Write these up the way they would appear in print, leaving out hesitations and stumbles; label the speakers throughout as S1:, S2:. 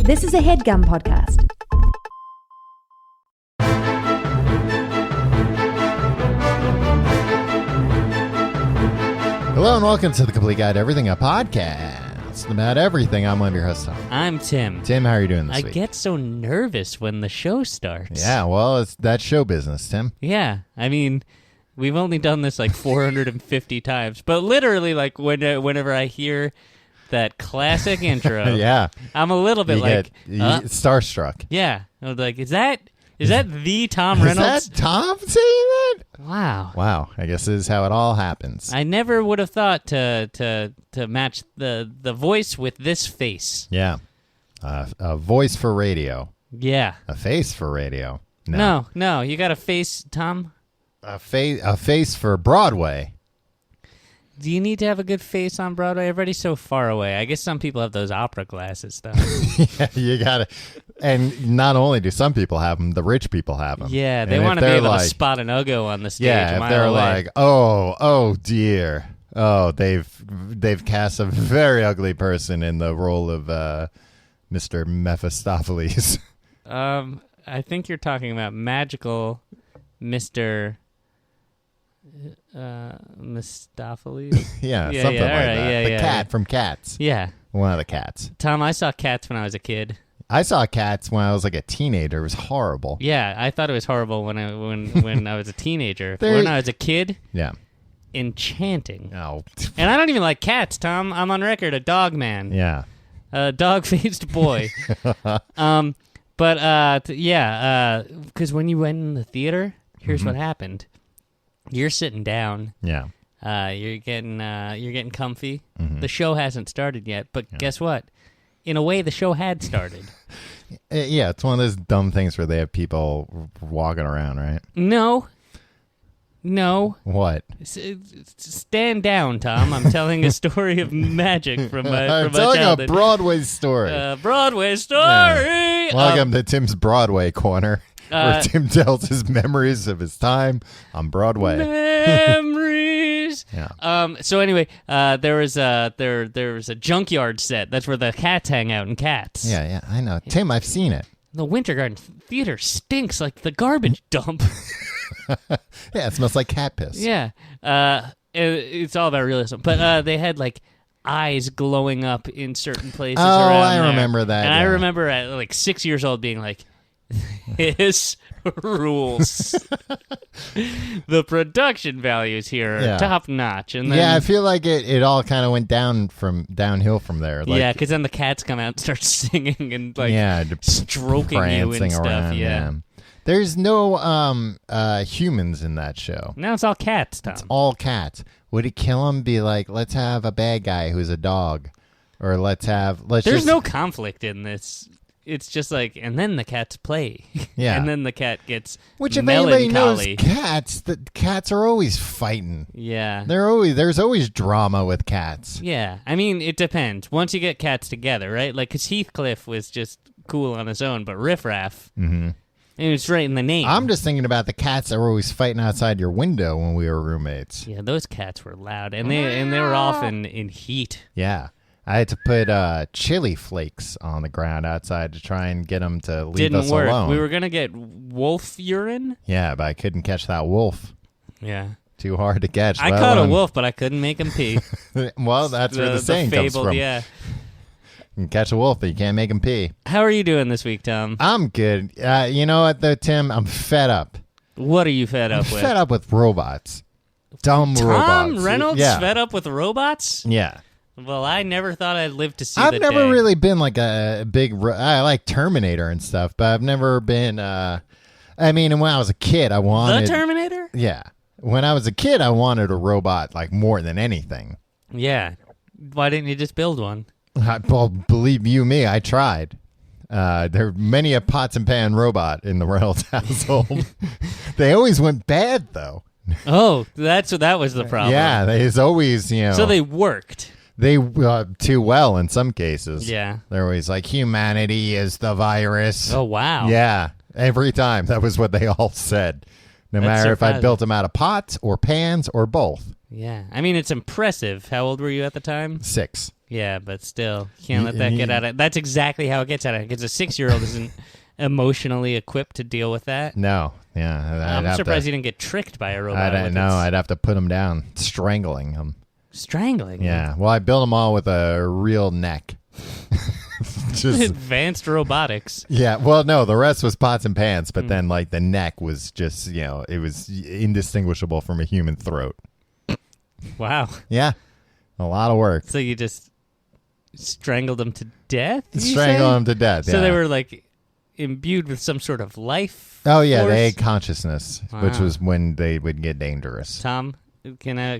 S1: This is a HeadGum podcast.
S2: Hello and welcome to the Complete Guide to Everything, a podcast about everything. I'm one of your hosts, Tom.
S3: I'm Tim.
S2: Tim, how are you doing this
S3: I
S2: week?
S3: get so nervous when the show starts.
S2: Yeah, well, that's show business, Tim.
S3: Yeah, I mean, we've only done this like 450 times, but literally, like whenever I hear that classic intro,
S2: Yeah.
S3: I'm a little bit
S2: starstruck.
S3: yeah. I was like, is that the Tom Reynolds?
S2: Is that Tom saying that?
S3: Wow.
S2: Wow, I guess this is how it all happens.
S3: I never would have thought to match the voice with this face.
S2: Yeah. A voice for radio.
S3: Yeah.
S2: A face for radio.
S3: No, you got a face, Tom.
S2: A face for Broadway.
S3: Do you need to have a good face on Broadway? Everybody's so far away. I guess some people have those opera glasses, though.
S2: Yeah, you got to. And not only do some people have them, the rich people have them.
S3: Yeah, they want to be able to spot an Ugo on the stage.
S2: Yeah,
S3: a mile
S2: if they're
S3: away.
S2: like, oh dear. Oh, they've cast a very ugly person in the role of Mr. Mephistopheles.
S3: I think you're talking about magical Mr. Mistopheles.
S2: Yeah,
S3: Yeah,
S2: something
S3: yeah,
S2: like
S3: all right,
S2: that.
S3: yeah,
S2: The
S3: yeah,
S2: cat
S3: yeah.
S2: from Cats.
S3: Yeah.
S2: One of the cats.
S3: Tom, I saw Cats when I was a kid.
S2: I saw Cats when I was like a teenager. It was horrible.
S3: Yeah, I thought it was horrible when I was a teenager.
S2: There-
S3: When I was a kid,
S2: Yeah.
S3: enchanting.
S2: Oh.
S3: And I don't even like cats, Tom. I'm on record, a dog man.
S2: Yeah.
S3: A dog-faced boy. Because when you went in the theater, here's what happened. You're sitting down.
S2: Yeah.
S3: You're getting comfy. The show hasn't started yet, but guess what? In a way, the show had started.
S2: Yeah, it's one of those dumb things where they have people walking around, right?
S3: No.
S2: What?
S3: Stand down, Tom. I'm telling a story of magic from my
S2: I'm telling a
S3: childhood.
S2: Broadway story.
S3: Broadway story.
S2: Yeah. Welcome to Tim's Broadway Corner, where Tim tells his memories of his time on Broadway.
S3: Memories.
S2: Yeah.
S3: So anyway, there was a junkyard set. That's where the cats hang out in Cats.
S2: Yeah, I know. Tim, I've seen it.
S3: The Winter Garden Theater stinks like the garbage dump.
S2: Yeah, it smells like cat piss.
S3: Yeah. It's all about realism. But they had like eyes glowing up in certain places.
S2: Oh,
S3: around
S2: I
S3: there.
S2: remember that.
S3: And I
S2: yeah.
S3: remember at like 6 years old being like, this rules. The production values here are top notch. And then,
S2: yeah, I feel like it all kind of went downhill from there. Like,
S3: yeah, because then the cats come out and start singing and like stroking you
S2: prancing
S3: and stuff.
S2: around,
S3: Yeah.
S2: There's no humans in that show.
S3: Now it's all cats, Tom.
S2: It's all cats. Would it kill him? Be like, let's have a bad guy who's a dog, or
S3: There's no conflict in this. It's just like, and then the cats play.
S2: Yeah.
S3: And then the cat gets
S2: Which, if
S3: melancholy.
S2: anybody knows cats, the cats are always fighting.
S3: Yeah.
S2: There's always drama with cats.
S3: Yeah. I mean, it depends. Once you get cats together, right? Like, because Heathcliff was just cool on his own, but Riff Raff, it's right in the name.
S2: I'm just thinking about the cats that were always fighting outside your window when we were roommates.
S3: Yeah, those cats were loud, and they were often in heat.
S2: Yeah. I had to put chili flakes on the ground outside to try and get them to leave us
S3: Didn't work.
S2: alone.
S3: We were going to get wolf urine.
S2: Yeah, but I couldn't catch that wolf.
S3: Yeah.
S2: Too hard to catch.
S3: I caught a wolf, but I couldn't make him pee.
S2: Well, that's where the saying comes
S3: fabled,
S2: from.
S3: Yeah.
S2: You can catch a wolf, but you can't make him pee.
S3: How are you doing this week, Tom?
S2: I'm good. You know what, though, Tim? I'm fed up.
S3: What are you fed up with?
S2: Fed up with robots. Dumb robots.
S3: Tom Reynolds
S2: Yeah.
S3: fed up with robots?
S2: Yeah.
S3: Well, I never thought I'd live to see
S2: I've
S3: the
S2: never
S3: day.
S2: really been like a big... I like Terminator and stuff, but I've never been... I mean, when I was a kid, I wanted...
S3: The Terminator?
S2: Yeah. When I was a kid, I wanted a robot like more than anything.
S3: Yeah. Why didn't you just build one?
S2: Well, believe you me, I tried. There are many a pots and pan robot in the Reynolds household. They always went bad, though.
S3: Oh, that was the problem.
S2: Yeah, there's always,
S3: So they worked.
S2: They too well in some cases.
S3: Yeah.
S2: They're always like, humanity is the virus.
S3: Oh, wow.
S2: Yeah, every time. That was what they all said. No
S3: That's
S2: matter if I
S3: surprising.
S2: built them out of pots or pans or both.
S3: Yeah. I mean, it's impressive. How old were you at the time?
S2: 6.
S3: Yeah, but still, can't let that get out of. That's exactly how it gets out of. Because a 6-year-old isn't emotionally equipped to deal with that.
S2: No, yeah.
S3: I'm surprised he didn't get tricked by a robot.
S2: I don't know. I'd have to put him down, strangling him.
S3: Strangling?
S2: Yeah. Well, I built them all with a real neck.
S3: Just advanced robotics.
S2: Yeah. Well, no, the rest was pots and pans, but then like the neck was just, it was indistinguishable from a human throat.
S3: Wow.
S2: Yeah. A lot of work.
S3: So you just strangled them to death?
S2: Strangled them to death.
S3: So they were like imbued with some sort of life.
S2: Oh yeah,
S3: force?
S2: they had consciousness, which was when they would get dangerous.
S3: Tom, can I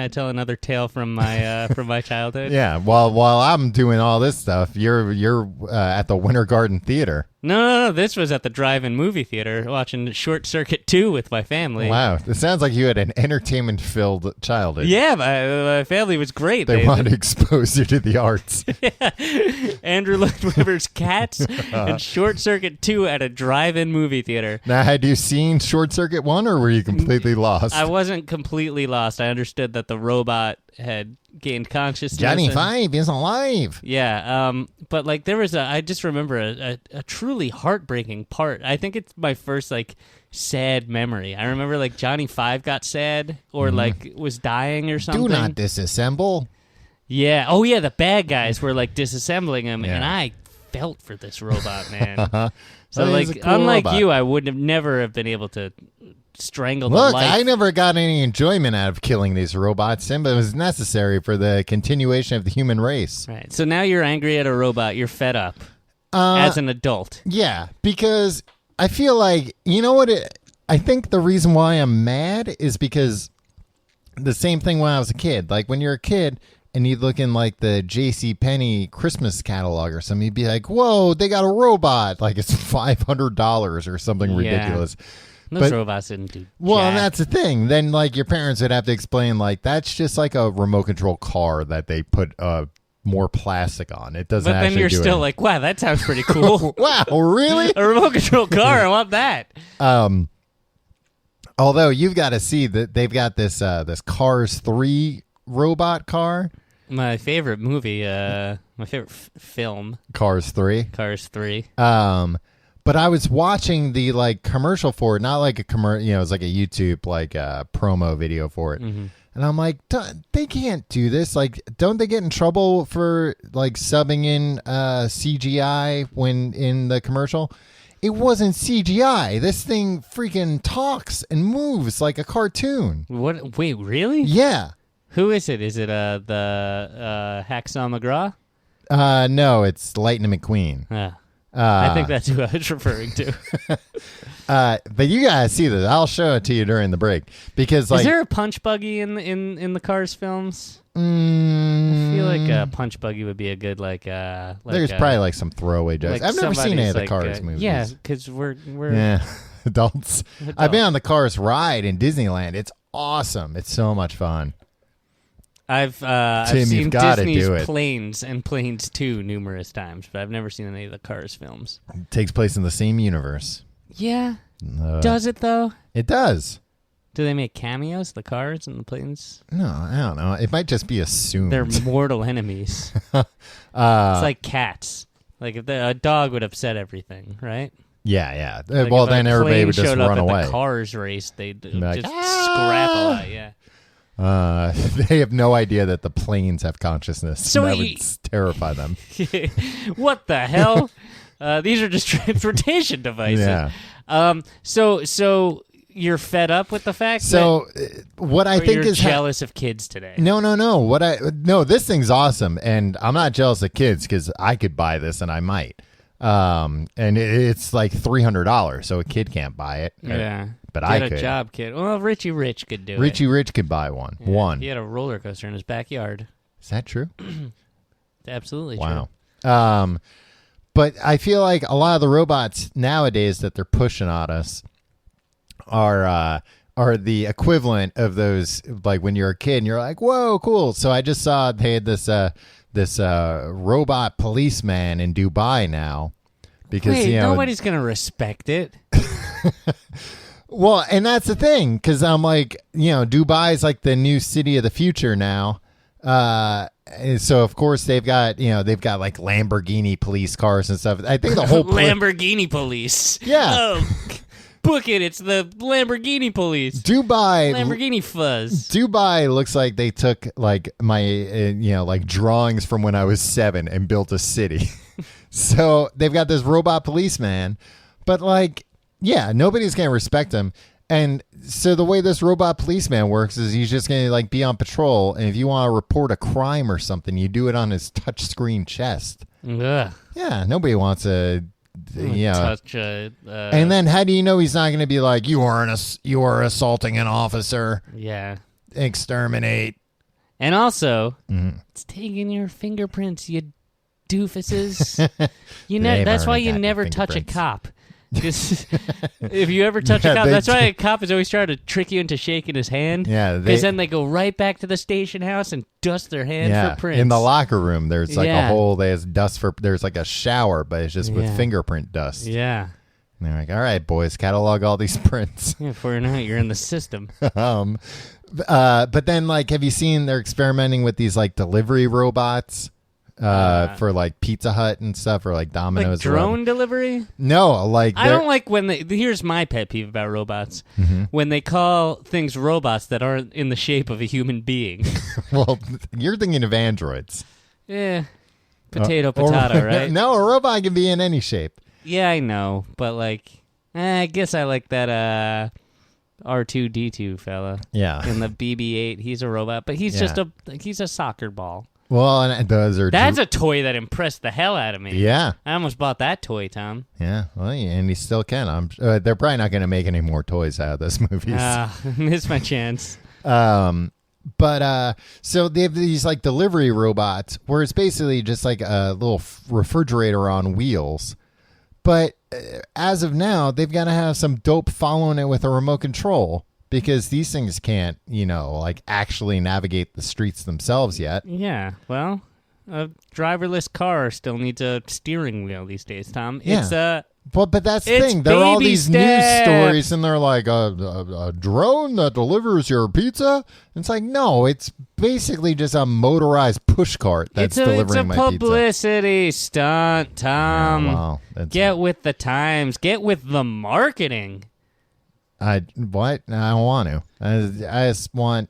S3: tell another tale from my childhood?
S2: Yeah. While I'm doing all this stuff, you're at the Winter Garden Theater.
S3: No. This was at the drive-in movie theater watching Short Circuit 2 with my family.
S2: Wow. It sounds like you had an entertainment-filled childhood.
S3: Yeah, my family was great.
S2: They wanted to expose you to the arts.
S3: Yeah. Andrew Lloyd Webber's Cats and Short Circuit 2 at a drive-in movie theater.
S2: Now, had you seen Short Circuit 1, or were you completely lost?
S3: I wasn't completely lost. I understood that the robot had gained consciousness.
S2: Johnny Five is alive.
S3: Yeah, but like I just remember a truly heartbreaking part. I think it's my first like sad memory. I remember like Johnny Five got sad or like was dying or something.
S2: Do not disassemble.
S3: Yeah. Oh yeah, the bad guys were like disassembling him, and I felt for this robot, man. So like, cool unlike robot. You, I would have never have been able to strangle the life.
S2: Look, I never got any enjoyment out of killing these robots, but it was necessary for the continuation of the human race.
S3: Right. So now you're angry at a robot. You're fed up as an adult.
S2: Yeah, because I feel like, you know what? I think the reason why I'm mad is because the same thing when I was a kid. Like when you're a kid and you look in like the JCPenney Christmas catalog or something, you'd be like, whoa, they got a robot. Like it's $500 or something ridiculous.
S3: Those robots didn't do
S2: well,
S3: jack.
S2: And that's the thing. Then, like, your parents would have to explain, like, that's just like a remote control car that they put more plastic on. It doesn't actually do
S3: But then you're still like, wow, that sounds pretty cool.
S2: Wow, really?
S3: A remote control car, I want that.
S2: Although, you've got to see that they've got this Cars 3 robot car.
S3: My favorite movie, my favorite film.
S2: Cars 3.
S3: Cars 3.
S2: But I was watching the like commercial for it, not like a commercial, it was like a YouTube like promo video for it. Mm-hmm. And I'm like, they can't do this. Like, don't they get in trouble for like subbing in CGI when in the commercial? It wasn't CGI. This thing freaking talks and moves like a cartoon.
S3: What? Wait, really?
S2: Yeah.
S3: Who is it? Is it the Hacksaw McGraw?
S2: No, it's Lightning McQueen.
S3: I think that's who I was referring to.
S2: But you guys see this. I'll show it to you during the break because, like,
S3: is there a punch buggy in the Cars films? I feel like a punch buggy would be a good there's
S2: probably like some throwaway jokes.
S3: Like
S2: I've never seen any of the Cars movies.
S3: Yeah, because we're
S2: adults. I've been on the Cars ride in Disneyland. It's awesome. It's so much fun.
S3: I've
S2: Tim,
S3: seen
S2: you've gotta
S3: Disney's
S2: do it.
S3: Planes and Planes 2 numerous times, but I've never seen any of the Cars films.
S2: It takes place in the same universe.
S3: Yeah. Does it, though?
S2: It does.
S3: Do they make cameos, the Cars and the Planes?
S2: No, I don't know. It might just be assumed.
S3: They're mortal enemies. It's like cats. Like if a dog would upset everything, right?
S2: Yeah.
S3: Like
S2: well, then everybody would just run away.
S3: The Cars race, they'd
S2: like,
S3: just scrap a lot, yeah.
S2: They have no idea that the planes have consciousness. So that would terrify them.
S3: What the hell? These are just transportation devices.
S2: Yeah.
S3: So you're fed up with the fact
S2: that what I think
S3: you're
S2: is
S3: jealous of kids today.
S2: No. This thing's awesome, and I'm not jealous of kids because I could buy this and I might. And it's like $300, so a kid can't buy it.
S3: Yeah.
S2: But
S3: I could.
S2: Get
S3: a job, kid. Well, Richie Rich could do it.
S2: Richie Rich could buy one.
S3: Yeah,
S2: one.
S3: He had a roller coaster in his backyard.
S2: Is that true?
S3: It's absolutely
S2: true.
S3: Wow.
S2: But I feel like a lot of the robots nowadays that they're pushing on us are the equivalent of those, like when you're a kid and you're like, whoa, cool. So I just saw they had this robot policeman in Dubai now. Because
S3: nobody's going to respect it.
S2: Well, and that's the thing, because I'm like, Dubai is like the new city of the future now. So of course they've got like Lamborghini police cars and stuff. I think the whole
S3: Lamborghini police.
S2: Yeah.
S3: Oh, book it. It's the Lamborghini police. Lamborghini fuzz.
S2: Dubai looks like they took like my like drawings from when I was 7 and built a city. So they've got this robot policeman, but like, yeah, nobody's gonna respect him. And so the way this robot policeman works is he's just going to like be on patrol. And if you want to report a crime or something, you do it on his touchscreen chest.
S3: Ugh.
S2: Yeah. Nobody wants to,
S3: touch
S2: and then how do you know he's not going to be like, you are assaulting an officer.
S3: Yeah.
S2: Exterminate.
S3: And also, it's taking your fingerprints, you doofuses. That's why you never touch a cop. Because if you ever touch a cop, that's why a cop is always trying to trick you into shaking his hand.
S2: Yeah,
S3: because then they go right back to the station house and dust their hand for prints.
S2: In the locker room, there's like a hole. There's dust there's like a shower, but it's just with fingerprint dust.
S3: Yeah.
S2: And they're like, all right, boys, catalog all these prints.
S3: Yeah, before you know it, you're in the system.
S2: But then, like, have you seen they're experimenting with these like delivery robots? For like Pizza Hut and stuff, or like Domino's.
S3: Like drone delivery?
S2: No, like
S3: I don't like when here's my pet peeve about robots. When they call things robots that aren't in the shape of a human being.
S2: Well, you're thinking of androids.
S3: Yeah. Potato, right?
S2: No, a robot can be in any shape.
S3: Yeah, I know. But like, I guess I like that R2-D2 fella.
S2: Yeah.
S3: In the BB-8, he's a robot, but he's just he's a soccer ball.
S2: Well, and
S3: that's a toy that impressed the hell out of me.
S2: Yeah.
S3: I almost bought that toy, Tom.
S2: Yeah, well, and he still can. They're probably not going to make any more toys out of those movies.
S3: Missed my chance.
S2: But so they have these like delivery robots where it's basically just like a little refrigerator on wheels. But as of now, they've got to have some dope following it with a remote control. Because these things can't, like actually navigate the streets themselves yet.
S3: Yeah, well, a driverless car still needs a steering wheel these days, Tom.
S2: Yeah. But that's the thing. There are all these news stories, and they're like, a drone that delivers your pizza? It's like, no, it's basically just a motorized push cart that's delivering my pizza.
S3: It's a publicity stunt, Tom.
S2: Yeah, well,
S3: get with the times. Get with the marketing.
S2: I don't want to. I just want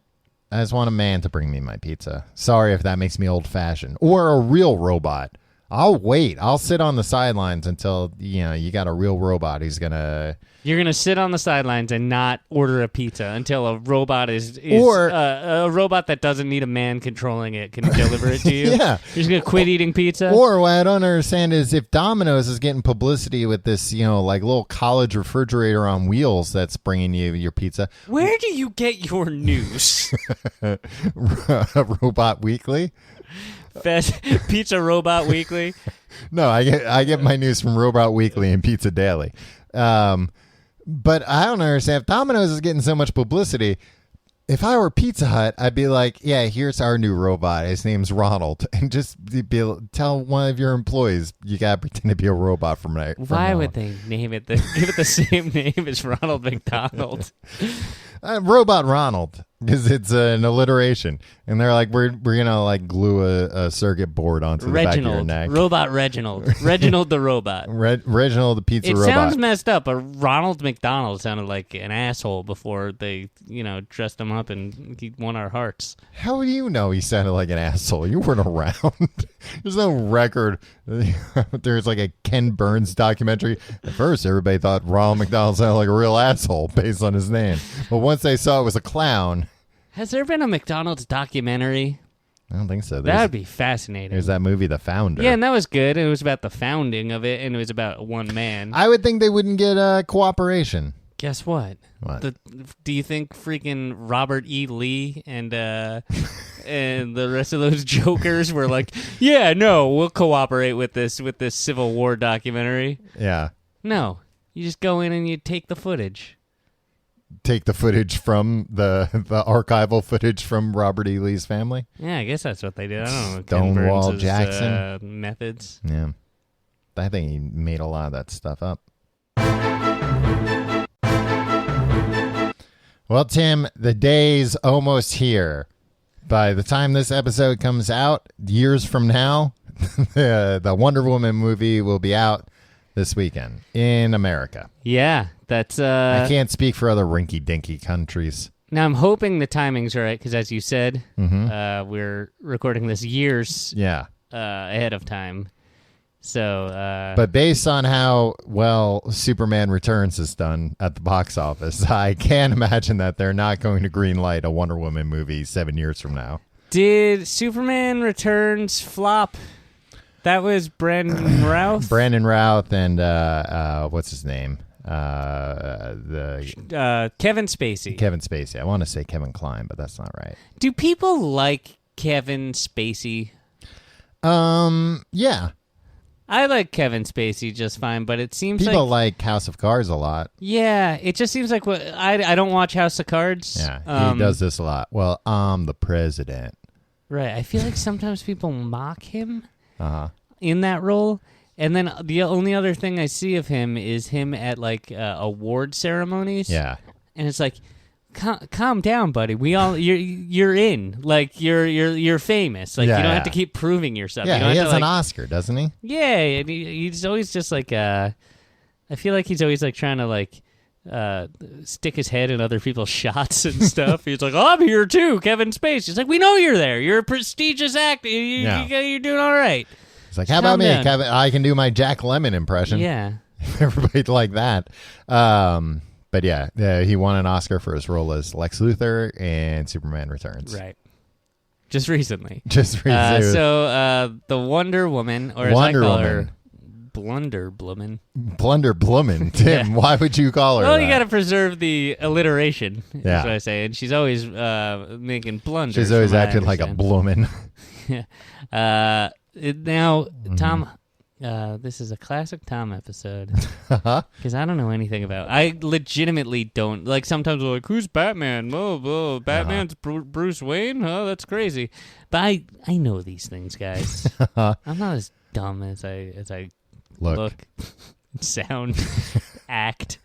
S2: a man to bring me my pizza. Sorry if that makes me old fashioned. Or a real robot. I'll wait. I'll sit on the sidelines until you got a real robot who's gonna.
S3: You're gonna sit on the sidelines and not order a pizza until a robot or a robot that doesn't need a man controlling it can deliver it to you.
S2: Yeah,
S3: you're just gonna quit eating pizza.
S2: Or what I don't understand is if Domino's is getting publicity with this, like little college refrigerator on wheels that's bringing you your pizza.
S3: Where do you get your news?
S2: Robot Weekly.
S3: Pizza Robot Weekly.
S2: No, I get my news from Robot Weekly and Pizza Daily. But I don't understand if Domino's is getting so much publicity. If I were Pizza Hut, I'd be like, yeah, here's our new robot. His name's Ronald. And just tell one of your employees you got to pretend to be a robot from now.
S3: Why would they name it? Give it the same name as Ronald McDonald.
S2: Robot Ronald, because it's an alliteration. And they're like, we're gonna like glue a circuit board onto the back of your neck.
S3: Robot Reginald. Reginald the robot.
S2: Reginald the pizza robot.
S3: It sounds messed up, but Ronald McDonald sounded like an asshole before they, dressed him up and he won our hearts.
S2: How do you know he sounded like an asshole? You weren't around. There's no record. There's like a Ken Burns documentary. At first, everybody thought Ronald McDonald sounded like a real asshole based on his name. But once they saw it was a clown.
S3: Has there been a McDonald's documentary?
S2: I don't think so.
S3: That would be fascinating.
S2: There's that movie, The Founder.
S3: Yeah, and that was good. It was about the founding of it, and it was about one man.
S2: I would think they wouldn't get cooperation.
S3: Guess what?
S2: What?
S3: Do you think freaking Robert E. Lee and and the rest of those jokers were like, yeah, no, we'll cooperate with this Civil War documentary?
S2: Yeah.
S3: No. You just go in and you take the footage.
S2: Take the footage from the archival footage from Robert E. Lee's family?
S3: Yeah, I guess that's what they did. I don't know.
S2: Stonewall Jackson.
S3: Methods.
S2: Yeah. I think he made a lot of that stuff up. Well, Tim, the day's almost here. by the time this episode comes out, years from now, the Wonder Woman movie will be out this weekend in America.
S3: Yeah, that's...
S2: I can't speak for other rinky-dinky countries.
S3: Now, I'm hoping the timing's right, because as you said, we're recording this years ahead of time. So,
S2: but based on how well Superman Returns has done at the box office, I can't imagine that they're not going to greenlight a Wonder Woman movie 7 years from now.
S3: Did Superman Returns flop? That was Brandon Routh?
S2: Brandon Routh and what's his name?
S3: Kevin Spacey.
S2: Kevin Spacey. I want to say Kevin Kline, but that's not right.
S3: Do people like Kevin Spacey?
S2: Yeah.
S3: I like Kevin Spacey just fine, but it seems
S2: people like House of Cards a lot.
S3: Yeah, it just seems like I don't watch House of Cards.
S2: Yeah, he does this a lot. Well, I'm the president.
S3: Right. I feel like sometimes people mock him in that role. And then the only other thing I see of him is him at like award ceremonies.
S2: Yeah.
S3: And it's like, calm down, buddy. You're in. Like you're famous. Like you don't have to keep proving yourself.
S2: Yeah,
S3: you don't
S2: he
S3: have
S2: has
S3: to,
S2: an Oscar, doesn't he?
S3: Yeah, and he's always just like I feel like he's always like trying to like stick his head in other people's shots and stuff. He's like, I'm here too, Kevin Spacey. He's like, we know you're there. You're a prestigious actor. You're doing all right.
S2: It's like, how about me, Kevin? I can do my Jack Lemmon impression.
S3: Yeah.
S2: Everybody like that. But yeah, he won an Oscar for his role as Lex Luthor in Superman Returns.
S3: Right. Just recently.
S2: So
S3: the Wonder Woman, or as I call her, Blunderblummin.
S2: Blunderblummin. Tim, why would you call her that?
S3: You got to preserve the alliteration,
S2: that's
S3: what I say. And she's always making blunders.
S2: She's always acting like a bloomin'.
S3: Yeah. Now, Tom, this is a classic Tom episode because I don't know anything about. I legitimately don't like. Sometimes we're like, "Who's Batman?" Oh, Batman's Bruce Wayne. Oh, that's crazy. But I know these things, guys. I'm not as dumb as I look sound, act.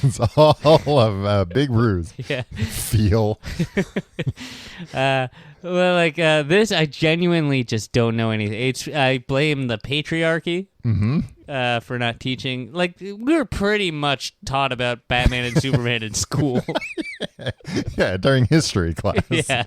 S2: It's all a big ruse.
S3: Yeah.
S2: Feel.
S3: Well, like this, I genuinely just don't know anything. I blame the patriarchy for not teaching. Like, we were pretty much taught about Batman and Superman in school.
S2: Yeah, during history class.
S3: Yeah.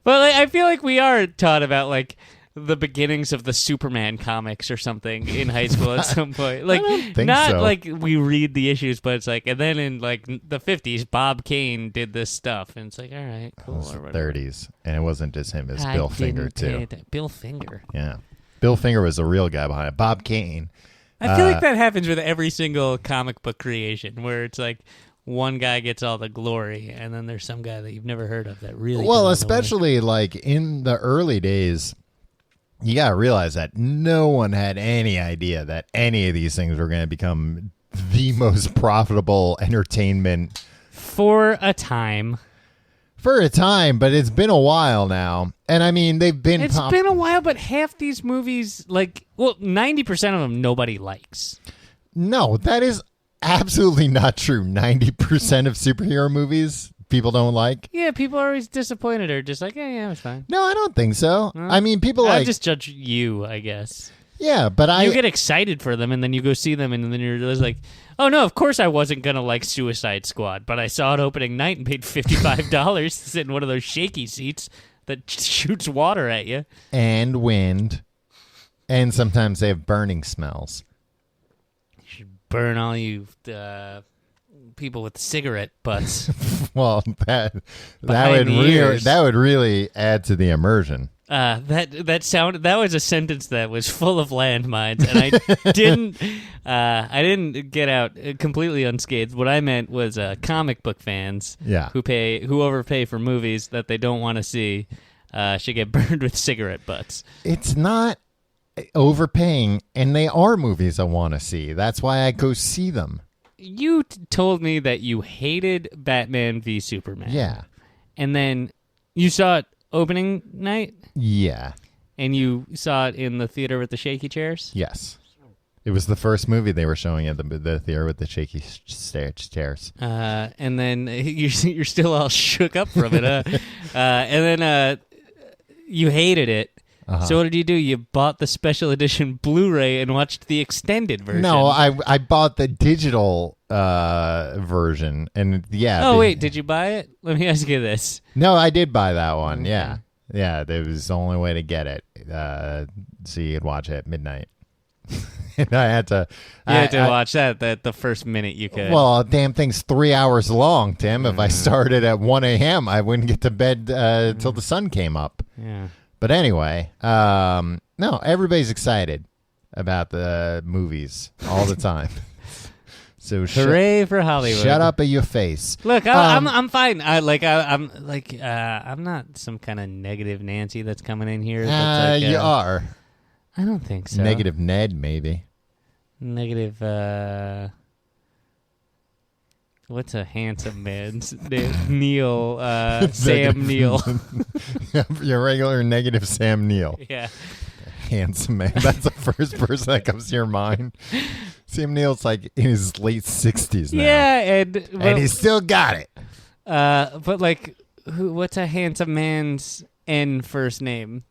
S3: But like, I feel like we are taught about, like, the beginnings of the Superman comics or something in high school at some point. Like,
S2: I don't think
S3: not
S2: so.
S3: like we read the issues, but it's like, and then in like the 50s, Bob Kane did this stuff, and it's like, all right, cool.
S2: It was the 30s, and it wasn't just him; it's Bill Finger too.
S3: Bill Finger.
S2: Yeah, Bill Finger was the real guy behind it. Bob Kane.
S3: I feel like that happens with every single comic book creation, where it's like one guy gets all the glory, and then there's some guy that you've never heard of that really.
S2: Well, especially like in the early days. You got to realize that no one had any idea that any of these things were going to become the most profitable entertainment.
S3: For a time.
S2: For a time, but it's been a while now. And I mean, they've been...
S3: It's been a while, but half these movies, like, well, 90% of them nobody likes.
S2: No, that is absolutely not true. 90% of superhero movies... people don't like.
S3: Yeah, people are always disappointed or just like, yeah, it's fine.
S2: No, I don't think so. I mean, people
S3: I
S2: like...
S3: just judge you, I guess.
S2: Yeah, but
S3: You get excited for them, and then you go see them, and then you're just like, oh, no, of course I wasn't going to like Suicide Squad, but I saw it opening night and paid $55 to sit in one of those shaky seats that shoots water at you.
S2: And wind. And sometimes they have burning smells.
S3: You should burn all you... people with cigarette butts.
S2: Well, that would really add to the immersion.
S3: That was a sentence that was full of landmines, and I didn't get out completely unscathed. What I meant was comic book fans, who overpay for movies that they don't want to see, should get burned with cigarette butts.
S2: It's not overpaying, and they are movies I want to see. That's why I go see them.
S3: You told me that you hated Batman v Superman.
S2: Yeah.
S3: And then you saw it opening night?
S2: Yeah.
S3: And you saw it in the theater with the shaky chairs?
S2: Yes. It was the first movie they were showing at the theater with the shaky chairs.
S3: And then you're still all shook up from it. And then you hated it.
S2: Uh-huh.
S3: So what did you do? You bought the special edition Blu-ray and watched the extended version.
S2: No, I bought the digital version, and yeah.
S3: Oh wait, did you buy it? Let me ask you this.
S2: No, I did buy that one.
S3: Okay.
S2: Yeah. That was the only way to get it. So you could watch it at midnight. And I had to.
S3: You had to watch that the first minute you could.
S2: Well, damn thing's 3 hours long, Tim. If I started at 1 a.m., I wouldn't get to bed till the sun came up.
S3: Yeah.
S2: But anyway, no, everybody's excited about the movies all the time. So
S3: hooray for Hollywood!
S2: Shut up at your face.
S3: Look, I'm fine. I'm not some kind of negative Nancy that's coming in here. That's
S2: you are.
S3: I don't think so.
S2: Negative Ned, maybe.
S3: Negative. What's a handsome man's name? Neil. Sam Neill.
S2: Your regular negative Sam Neill.
S3: Yeah.
S2: Handsome man. That's the first person that comes to your mind. Sam Neill's like in his late 60s now.
S3: Yeah,
S2: and he's still got it.
S3: But like, what's a handsome man's N first name?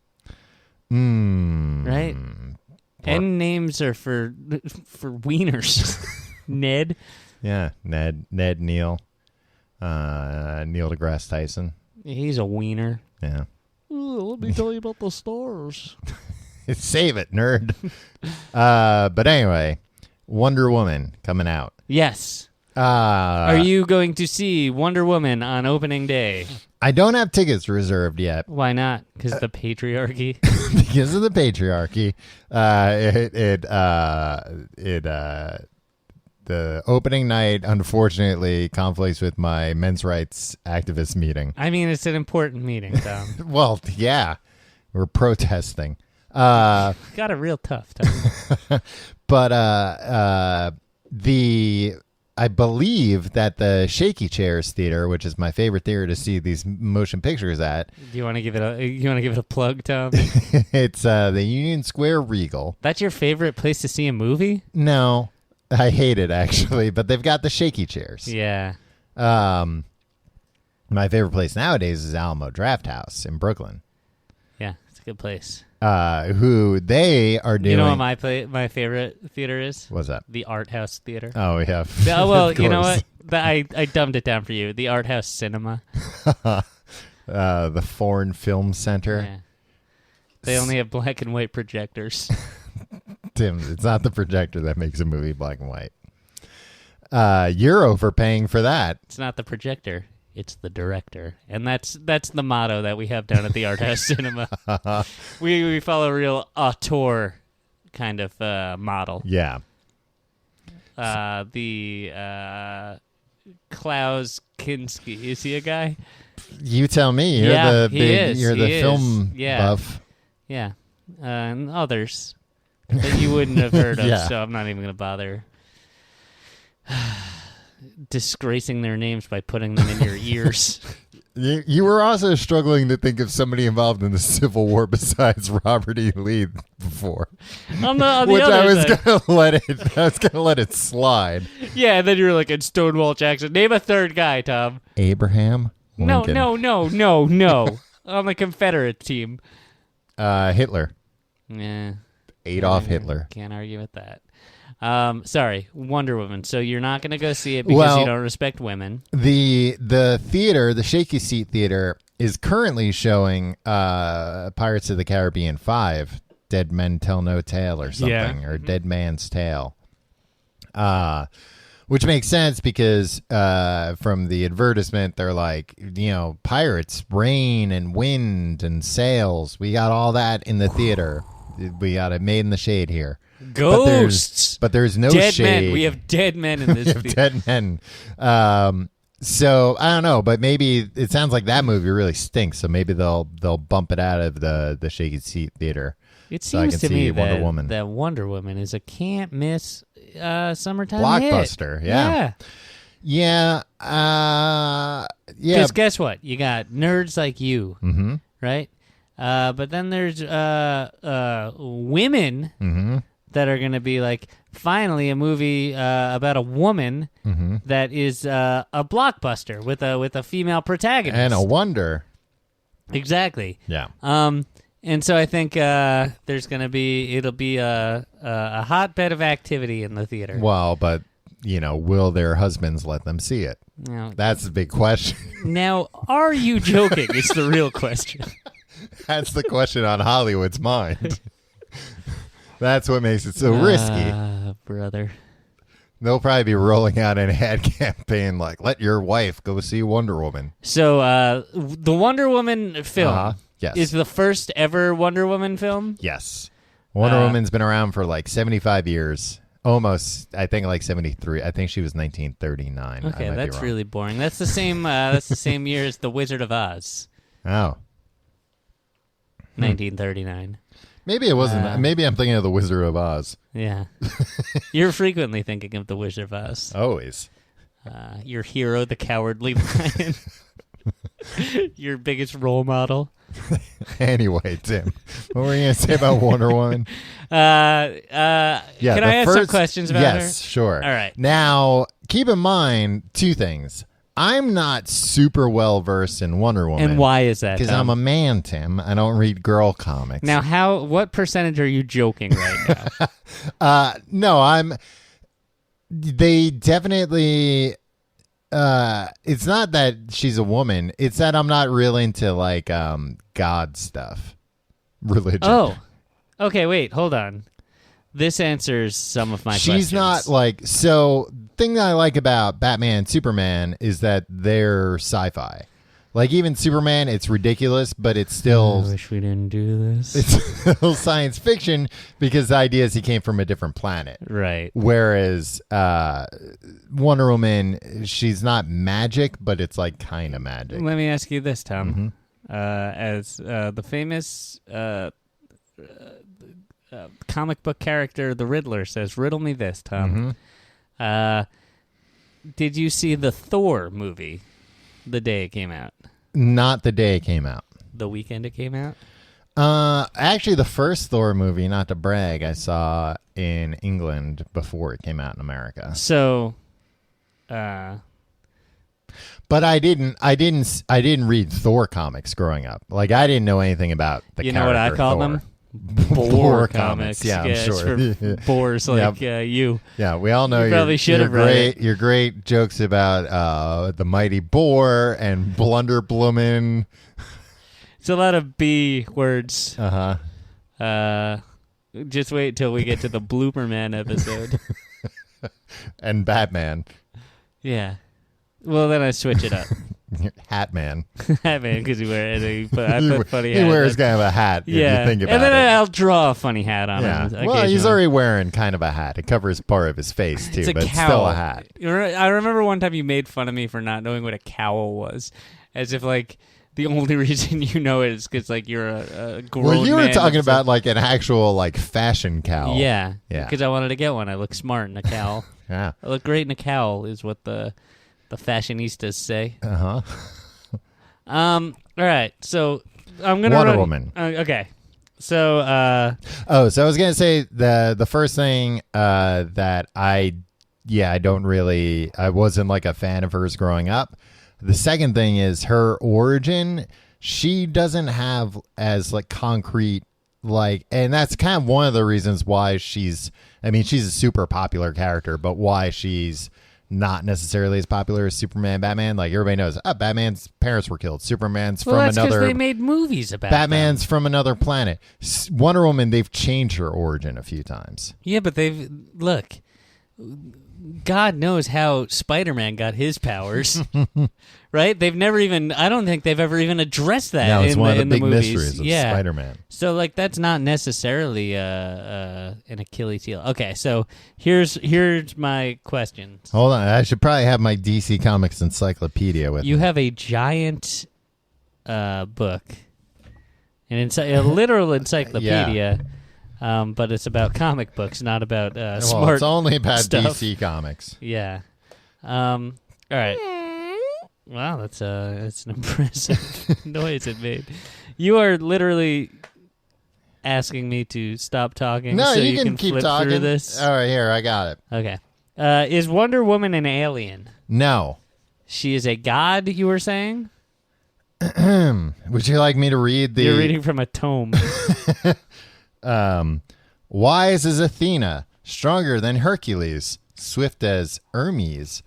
S3: Right? N names are for wieners. Ned.
S2: Yeah, Ned, Neil, Neil deGrasse Tyson.
S3: He's a wiener.
S2: Yeah.
S3: Let me tell you about the stars.
S2: Save it, nerd. But anyway, Wonder Woman coming out.
S3: Yes. Are you going to see Wonder Woman on opening day?
S2: I don't have tickets reserved yet.
S3: Why not? Because the patriarchy.
S2: Because of the patriarchy. The opening night, unfortunately, conflicts with my men's rights activist meeting.
S3: I mean, it's an important meeting, Tom.
S2: Well, yeah. We're protesting.
S3: Got it real tough, Tom.
S2: But I believe that the Shaky Chairs Theater, which is my favorite theater to see these motion pictures at.
S3: Do you want to give it a plug, Tom?
S2: It's the Union Square Regal.
S3: That's your favorite place to see a movie?
S2: No. I hate it, actually, but they've got the shaky chairs.
S3: Yeah.
S2: My favorite place nowadays is Alamo Draft House in Brooklyn.
S3: Yeah, it's a good place.
S2: Who they are doing.
S3: You know what my favorite theater is?
S2: What's that?
S3: The Art House Theater.
S2: Oh, yeah.
S3: Well, you know what? I dumbed it down for you. The Art House Cinema.
S2: The Foreign Film Center.
S3: Yeah. They only have black and white projectors.
S2: Tim, it's not the projector that makes a movie black and white. You're overpaying for that.
S3: It's not the projector. It's the director. And that's the motto that we have down at the Art House Cinema. We follow a real auteur kind of model.
S2: Yeah.
S3: Klaus Kinski. Is he a guy?
S2: You tell me. You're the film buff.
S3: Yeah. And others that you wouldn't have heard of,
S2: Yeah.
S3: so I'm not even going to bother disgracing their names by putting them in your ears.
S2: You were also struggling to think of somebody involved in the Civil War besides Robert E. Lee before.
S3: On the
S2: Which
S3: other
S2: I was
S3: side.
S2: gonna let it slide.
S3: Yeah, and then you were like, in Stonewall Jackson. Name a third guy, Tom.
S2: Abraham Lincoln.
S3: No. On the Confederate team.
S2: Hitler.
S3: Yeah.
S2: Adolf Hitler.
S3: Can't argue with that. Sorry, Wonder Woman. So you're not going to go see it because you don't respect women.
S2: The theater, the Shaky Seat Theater, is currently showing Pirates of the Caribbean 5, Dead Men Tell No Tale or something, or Dead Man's Tale. Which makes sense because from the advertisement, they're like, pirates, rain and wind and sails. We got all that in the theater. We got it made in the shade here.
S3: Ghosts.
S2: But there's no
S3: dead
S2: shade.
S3: Men. We have dead men in this.
S2: We have dead men. So I don't know, but maybe it sounds like that movie really stinks. So maybe they'll bump it out of the Shaky Seat Theater.
S3: It seems to me
S2: Wonder Woman.
S3: that Wonder Woman is a can't miss summertime
S2: blockbuster.
S3: hit.
S2: Yeah.
S3: Because guess what? You got nerds like you,
S2: Mm-hmm.
S3: right? But then there's women that are going to be like finally a movie about a woman that is a blockbuster with a female protagonist
S2: and a wonder.
S3: Exactly.
S2: Yeah.
S3: And so I think it'll be a hotbed of activity in the theater.
S2: Well, but will their husbands let them see it?
S3: Now,
S2: That's the big question.
S3: Now, are you joking? Is the real question.
S2: That's the question on Hollywood's mind. That's what makes it so risky.
S3: Brother.
S2: They'll probably be rolling out an ad campaign like, let your wife go see Wonder Woman.
S3: So the Wonder Woman film
S2: yes.
S3: is the first ever Wonder Woman film?
S2: Yes. Wonder Woman's been around for like 75 years. Almost, I think like 73. I think she was 1939.
S3: Okay, that's really boring. That's the same. That's the same year as The Wizard of Oz.
S2: Oh,
S3: 1939.
S2: Maybe it wasn't. Maybe I'm thinking of The Wizard of Oz.
S3: Yeah, you're frequently thinking of The Wizard of Oz.
S2: Always.
S3: Your hero, the Cowardly Lion. Your biggest role model.
S2: Anyway, Tim, what were you going to say about Wonder Woman?
S3: Can I ask some questions about her?
S2: Yes, sure.
S3: All right.
S2: Now, keep in mind two things. I'm not super well versed in Wonder Woman.
S3: And why is that?
S2: Because I'm a man, Tim. I don't read girl comics.
S3: Now, what percentage are you joking right now?
S2: No, they definitely... it's not that she's a woman. It's that I'm not real into like God stuff, religion.
S3: Oh, okay. Wait, hold on. This answers some of my questions.
S2: She's not like thing that I like about Batman and Superman is that they're sci-fi. Like even Superman, it's ridiculous, but it's still.
S3: I wish we didn't do this.
S2: It's still science fiction because the idea is he came from a different planet.
S3: Right.
S2: Whereas Wonder Woman, she's not magic, but it's like kind of magic.
S3: Let me ask you this, Tom. As the famous comic book character, the Riddler, says, riddle me this, Tom. Did you see the Thor movie the day it came out?
S2: Not the day it came out.
S3: The weekend it came out?
S2: Actually, the first Thor movie, not to brag, I saw in England before it came out in America.
S3: So,
S2: but I didn't read Thor comics growing up. Like I didn't know anything about the.
S3: You know what I call
S2: Thor.
S3: them? Boar comics.
S2: Yeah, I'm sure.
S3: For boars like you.
S2: Yeah, we all know
S3: you probably should have read it.
S2: Your great jokes about the mighty boar and Blunderbloomin.
S3: It's a lot of B words. Just wait till we get to the Blooper Man episode.
S2: And Batman.
S3: Yeah. Well, then I switch it up.
S2: Hat Man.
S3: Hat Man, because I put funny hat.
S2: He wears kind of a hat.
S3: Yeah.
S2: If you think about
S3: and then
S2: it.
S3: I'll draw a funny hat on him.
S2: Well, he's already wearing kind of a hat. It covers part of his face too,
S3: it's
S2: but it's still a hat.
S3: I remember one time you made fun of me for not knowing what a cowl was, as if like the only reason you know it is because like you're a grown man.
S2: Well, you were talking about like an actual like fashion cowl.
S3: Yeah. Because I wanted to get one. I look smart in a cowl.
S2: Yeah.
S3: I look great in a cowl is what the fashionistas say. All right. So I'm gonna
S2: Wonder Woman.
S3: Okay. So
S2: so I was gonna say the first thing that I wasn't like a fan of hers growing up. The second thing is her origin. She doesn't have as like concrete and that's kind of one of the reasons why she's a super popular character, but why she's not necessarily as popular as Superman, Batman. Like everybody knows, Batman's parents were killed. Superman's from
S3: that's
S2: another.
S3: They made movies about.
S2: Batman's from another planet. Wonder Woman, they've changed her origin a few times.
S3: Yeah, but look. God knows how Spider-Man got his powers, right? They've never even. I don't think they've ever even addressed that.
S2: No, it's one of the big
S3: movies.
S2: mysteries of Spider-Man.
S3: So, like, that's not necessarily an Achilles heel. Okay, so here's my questions.
S2: Hold on, I should probably have my DC Comics encyclopedia with me.
S3: You have a giant book, a literal encyclopedia.
S2: Yeah.
S3: But it's about comic books, not about
S2: well,
S3: smart
S2: it's only about
S3: stuff.
S2: DC Comics.
S3: Yeah. All right. Wow, that's an impressive noise it made. You are literally asking me to stop talking.
S2: No,
S3: so
S2: you can keep
S3: flip
S2: talking.
S3: through this.
S2: All right, here, I got it.
S3: Okay. Is Wonder Woman an alien?
S2: No.
S3: She is a god, you were saying?
S2: Would you like me to read the...
S3: You're reading from a tome.
S2: Wise as Athena, stronger than Hercules, swift as Hermes,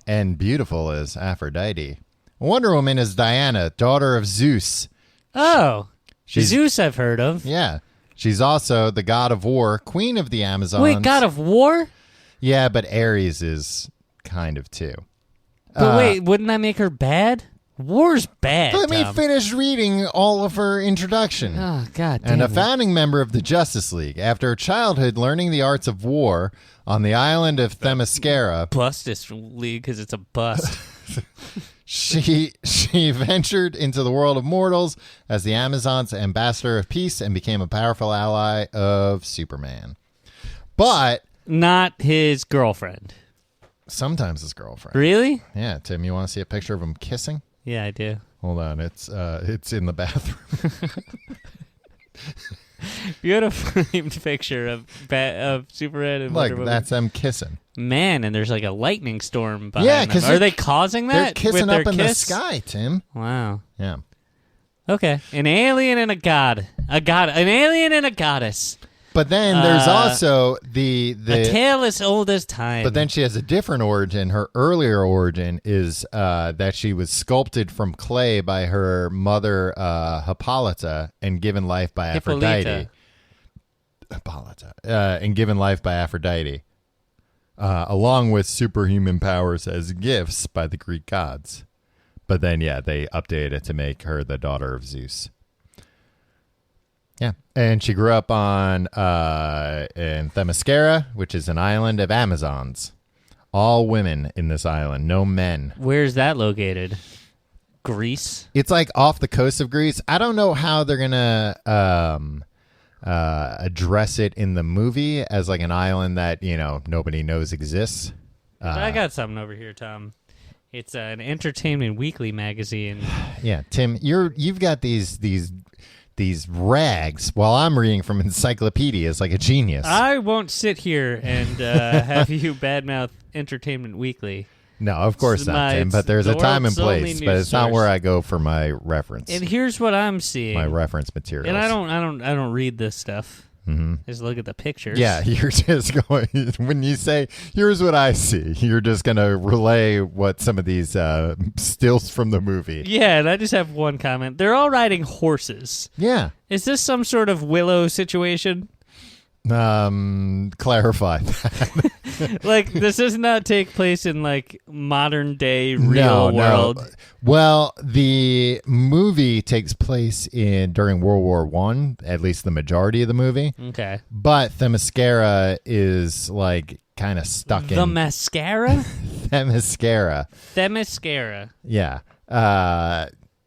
S2: and beautiful as Aphrodite. Wonder Woman is Diana, daughter of Zeus.
S3: Oh.
S2: She's-
S3: Zeus I've heard of.
S2: Yeah. She's also the god of war, queen of the Amazons.
S3: Wait, god of war?
S2: Yeah, but Ares is kind of too.
S3: But wait, wouldn't that make her bad? War's bad,
S2: Let me
S3: Tom.
S2: finish reading all of her introduction.
S3: Oh, God damn
S2: And a
S3: it.
S2: founding member of the Justice League. After her childhood learning the arts of war on the island of Themyscira,
S3: Bust this league because it's a bust.
S2: she ventured into the world of mortals as the Amazons' ambassador of peace and became a powerful ally of Superman. But
S3: Not his girlfriend.
S2: sometimes his girlfriend.
S3: Really?
S2: Yeah, Tim, you want to see a picture of them kissing?
S3: Yeah, I do.
S2: Hold on, it's in the bathroom.
S3: Beautiful framed picture of Superman and
S2: Look,
S3: Wonder Woman.
S2: that's them kissing.
S3: Man, and there's like a lightning storm behind
S2: Yeah,
S3: them.
S2: 'cause
S3: Are
S2: they're-
S3: they causing
S2: They're
S3: that?
S2: kissing
S3: with their
S2: up in the
S3: kiss?
S2: sky, Tim.
S3: Wow.
S2: Yeah.
S3: Okay. An alien and a god. An alien and a goddess.
S2: But then there's also the
S3: A tale as old as time.
S2: But then she has a different origin. Her earlier origin is that she was sculpted from clay by her mother, Hippolyta, and given life by Aphrodite. Hippolyta. And given life by Aphrodite, along with superhuman powers as gifts by the Greek gods. But then, yeah, they updated it to make her the daughter of Zeus. Yeah, and she grew up in Themyscira, which is an island of Amazons. All women in this island, no men.
S3: Where's that located? Greece?
S2: It's like off the coast of Greece. I don't know how they're gonna address it in the movie as like an island that nobody knows exists.
S3: I got something over here, Tom. It's an Entertainment Weekly magazine.
S2: Yeah, Tim, you've got these rags while I'm reading from encyclopedias like a genius.
S3: I won't sit here and have you badmouth Entertainment Weekly.
S2: No, of course
S3: It's
S2: not, Tim.
S3: it's
S2: But there's
S3: the
S2: a time and
S3: world's only
S2: place.
S3: news
S2: But it's not
S3: source.
S2: where I go for my reference.
S3: And here's what I'm seeing.
S2: My reference materials.
S3: And I don't read this stuff. Mm-hmm. Just look at the pictures.
S2: Yeah, you're just going. When you say, "Here's what I see," you're just going to relay what some of these stills from the movie.
S3: Yeah, and I just have one comment. They're all riding horses.
S2: Yeah.
S3: Is this some sort of Willow situation?
S2: Clarify that.
S3: Like, this does not take place in, like, modern day real world.
S2: No. Well, the movie takes place during World War I, at least the majority of the movie.
S3: Okay.
S2: But Themyscira is like kind of stuck in
S3: The mascara?
S2: Themyscira.
S3: Themyscira.
S2: Yeah.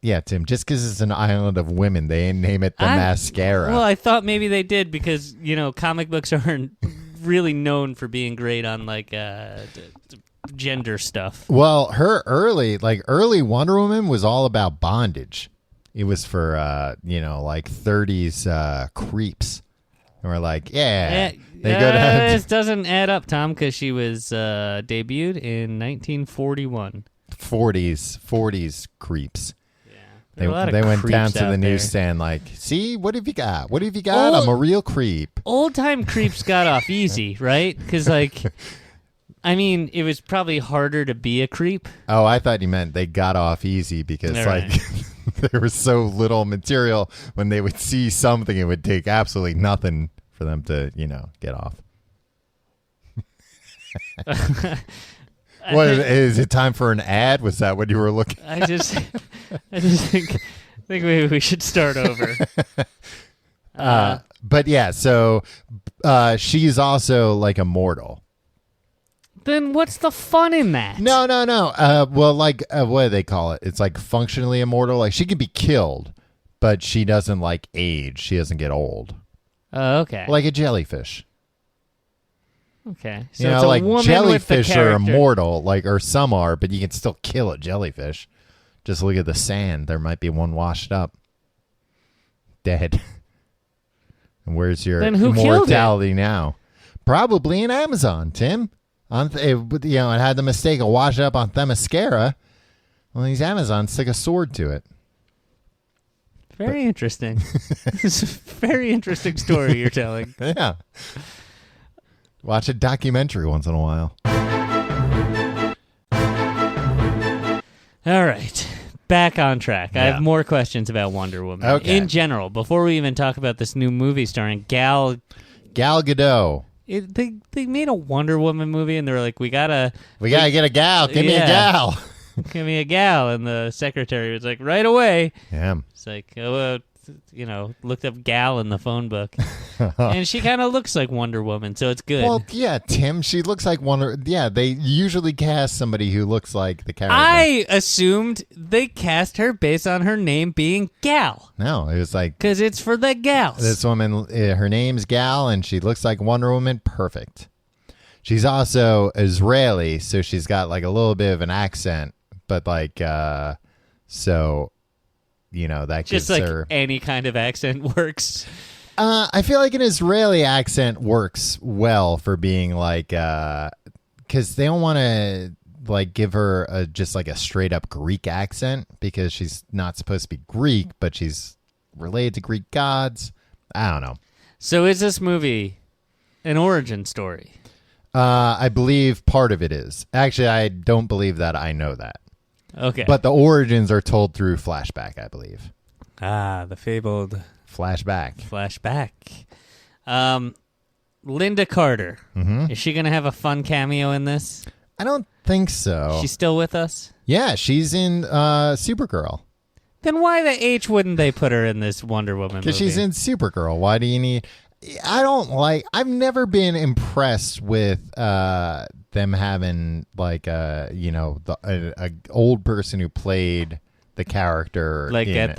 S2: Yeah, Tim, just because it's an island of women, they name it the mascara.
S3: Well, I thought maybe they did because, comic books aren't really known for being great on, like, gender stuff.
S2: Well, her early Wonder Woman was all about bondage. It was for, like 30s creeps. And we're like, they go down.
S3: This doesn't add up, Tom, because she was debuted in 1941.
S2: 40s creeps.
S3: There are a lot of
S2: They went
S3: creeps
S2: down to
S3: out
S2: the
S3: there.
S2: newsstand like, see, what have you got? What have you got? I'm a real creep.
S3: Old-time creeps got off easy, right? Because, like, I mean, it was probably harder to be a creep.
S2: Oh, I thought you meant they got off easy because,
S3: All
S2: like, there was so little material. When they would see something, it would take absolutely nothing for them to, get off. What is it? Time for an ad? Was that what you were looking?
S3: I just think maybe we should start over.
S2: But yeah, so she's also like immortal.
S3: Then what's the fun in that?
S2: No. Well, like what do they call it? It's like functionally immortal. Like she can be killed, but she doesn't like age. She doesn't get old.
S3: Oh, okay.
S2: Like a jellyfish.
S3: Okay. So it's a
S2: like
S3: woman
S2: jellyfish
S3: with the
S2: are
S3: character.
S2: immortal, or some are, but you can still kill a jellyfish. Just look at the sand. There might be one washed up, dead. And where's your
S3: Then who killed it?
S2: immortality now? Probably in Amazon, Tim. It had the mistake of washing up on Themyscira. Well, these Amazons stick a sword to it.
S3: Very interesting. It's a very interesting story you're telling.
S2: Yeah. Watch a documentary once in a while.
S3: All right. Back on track. I
S2: Yeah.
S3: have more questions about Wonder Woman.
S2: Okay.
S3: In general, before we even talk about this new movie starring Gal
S2: Gadot.
S3: They made a Wonder Woman movie, and they were like, we gotta
S2: get a gal. Give me a gal.
S3: give me a gal. And the secretary was like, right away.
S2: Yeah.
S3: It's like, looked up gal in the phone book. And she kind of looks like Wonder Woman, so it's good.
S2: Well, yeah, Tim, she looks like they usually cast somebody who looks like the character.
S3: I assumed they cast her based on her name being Gal.
S2: No, it was like,
S3: Because it's for the gals.
S2: this woman, her name's Gal, and she looks like Wonder Woman. Perfect. She's also Israeli, so she's got like a little bit of an accent, but like, so, that
S3: Just
S2: gives
S3: like
S2: her...
S3: any kind of accent works.
S2: I feel like an Israeli accent works well for being like, because they don't want to like give her just like a straight up Greek accent because she's not supposed to be Greek, but she's related to Greek gods. I don't know.
S3: So is this movie an origin story?
S2: I believe part of it is. Actually, I don't believe that. I know that.
S3: Okay.
S2: But the origins are told through flashback, I believe.
S3: The fabled
S2: Flashback.
S3: Linda Carter.
S2: Mm-hmm.
S3: Is she going to have a fun cameo in this?
S2: I don't think so.
S3: She's still with us?
S2: Yeah, she's in Supergirl.
S3: Then why the H wouldn't they put her in this Wonder Woman movie?
S2: Because she's in Supergirl. Why do you need... I've never been impressed with them having like a old person who played the character
S3: like
S2: in
S3: at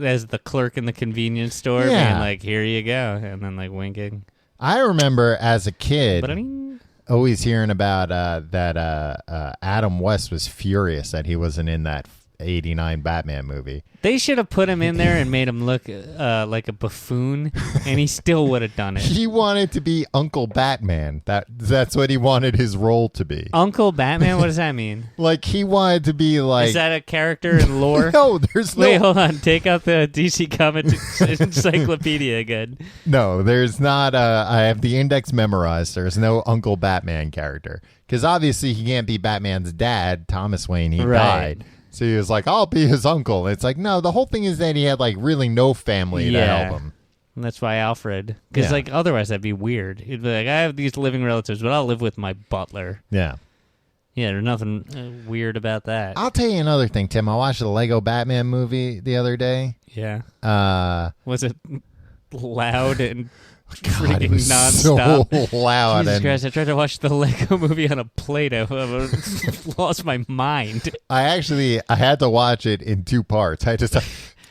S3: as the clerk in the convenience store
S2: Yeah.
S3: being like, here you go, and then like winking.
S2: I remember as a kid
S3: Ba-da-ding.
S2: always hearing about that Adam West was furious that he wasn't in that 89 Batman movie.
S3: They should have put him in there and made him look like a buffoon, and he still would have done it.
S2: He wanted to be Uncle Batman. That's what he wanted his role to be.
S3: Uncle Batman? What does that mean?
S2: Like he wanted to be like...
S3: Is that a character in lore?
S2: No, there's no...
S3: Wait, hold on. Take out the DC Comics encyclopedia again.
S2: No, there's not. I have the index memorized. There's no Uncle Batman character. Because obviously he can't be Batman's dad, Thomas Wayne. He died. So he was like, I'll be his uncle. It's like, no, the whole thing is that he had like really no family to help him.
S3: And that's why Alfred. Because like otherwise that'd be weird. He'd be like, I have these living relatives, but I'll live with my butler.
S2: Yeah.
S3: Yeah, there's nothing weird about that.
S2: I'll tell you another thing, Tim. I watched the Lego Batman movie the other day.
S3: Yeah. Was
S2: Was
S3: it loud and
S2: God, it
S3: freaking
S2: was
S3: nonstop?
S2: so loud.
S3: Jesus
S2: And
S3: Christ, I tried to watch the Lego movie on a Play-Doh. I lost my mind.
S2: I had to watch it in two parts. I just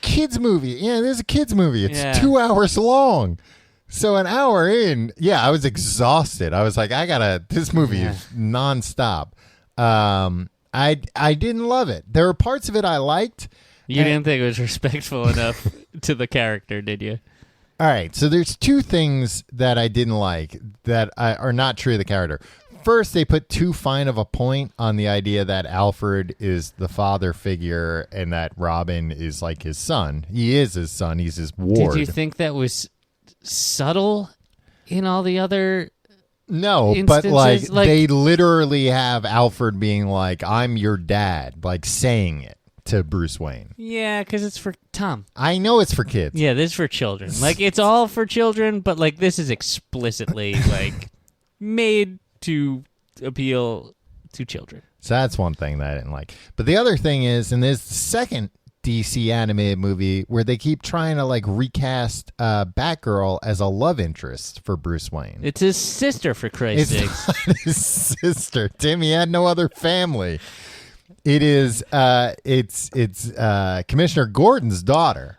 S2: kids movie. Yeah, there's a kids movie. It's 2 hours long. So an hour in, I was exhausted. I was like, this movie is nonstop. I didn't love it. There were parts of it I liked.
S3: You didn't think it was respectful enough to the character, did you?
S2: All right, so there's two things that I didn't like that are not true to the character. First, they put too fine of a point on the idea that Alfred is the father figure and that Robin is like his son. He is his son. He's his ward.
S3: Did you think that was subtle in all the other
S2: No, but like they literally have Alfred being like, I'm your dad, like saying it to Bruce Wayne.
S3: Yeah, because it's for Tom.
S2: I know it's for kids.
S3: Yeah, this is for children. Like, it's all for children, but like this is explicitly like made to appeal to children.
S2: So that's one thing that I didn't like. But the other thing is, and there's the second DC animated movie where they keep trying to like recast Batgirl as a love interest for Bruce Wayne.
S3: It's his sister, for Christ's sake.
S2: It's not his sister. Tim, he had no other family. It is it's Commissioner Gordon's daughter.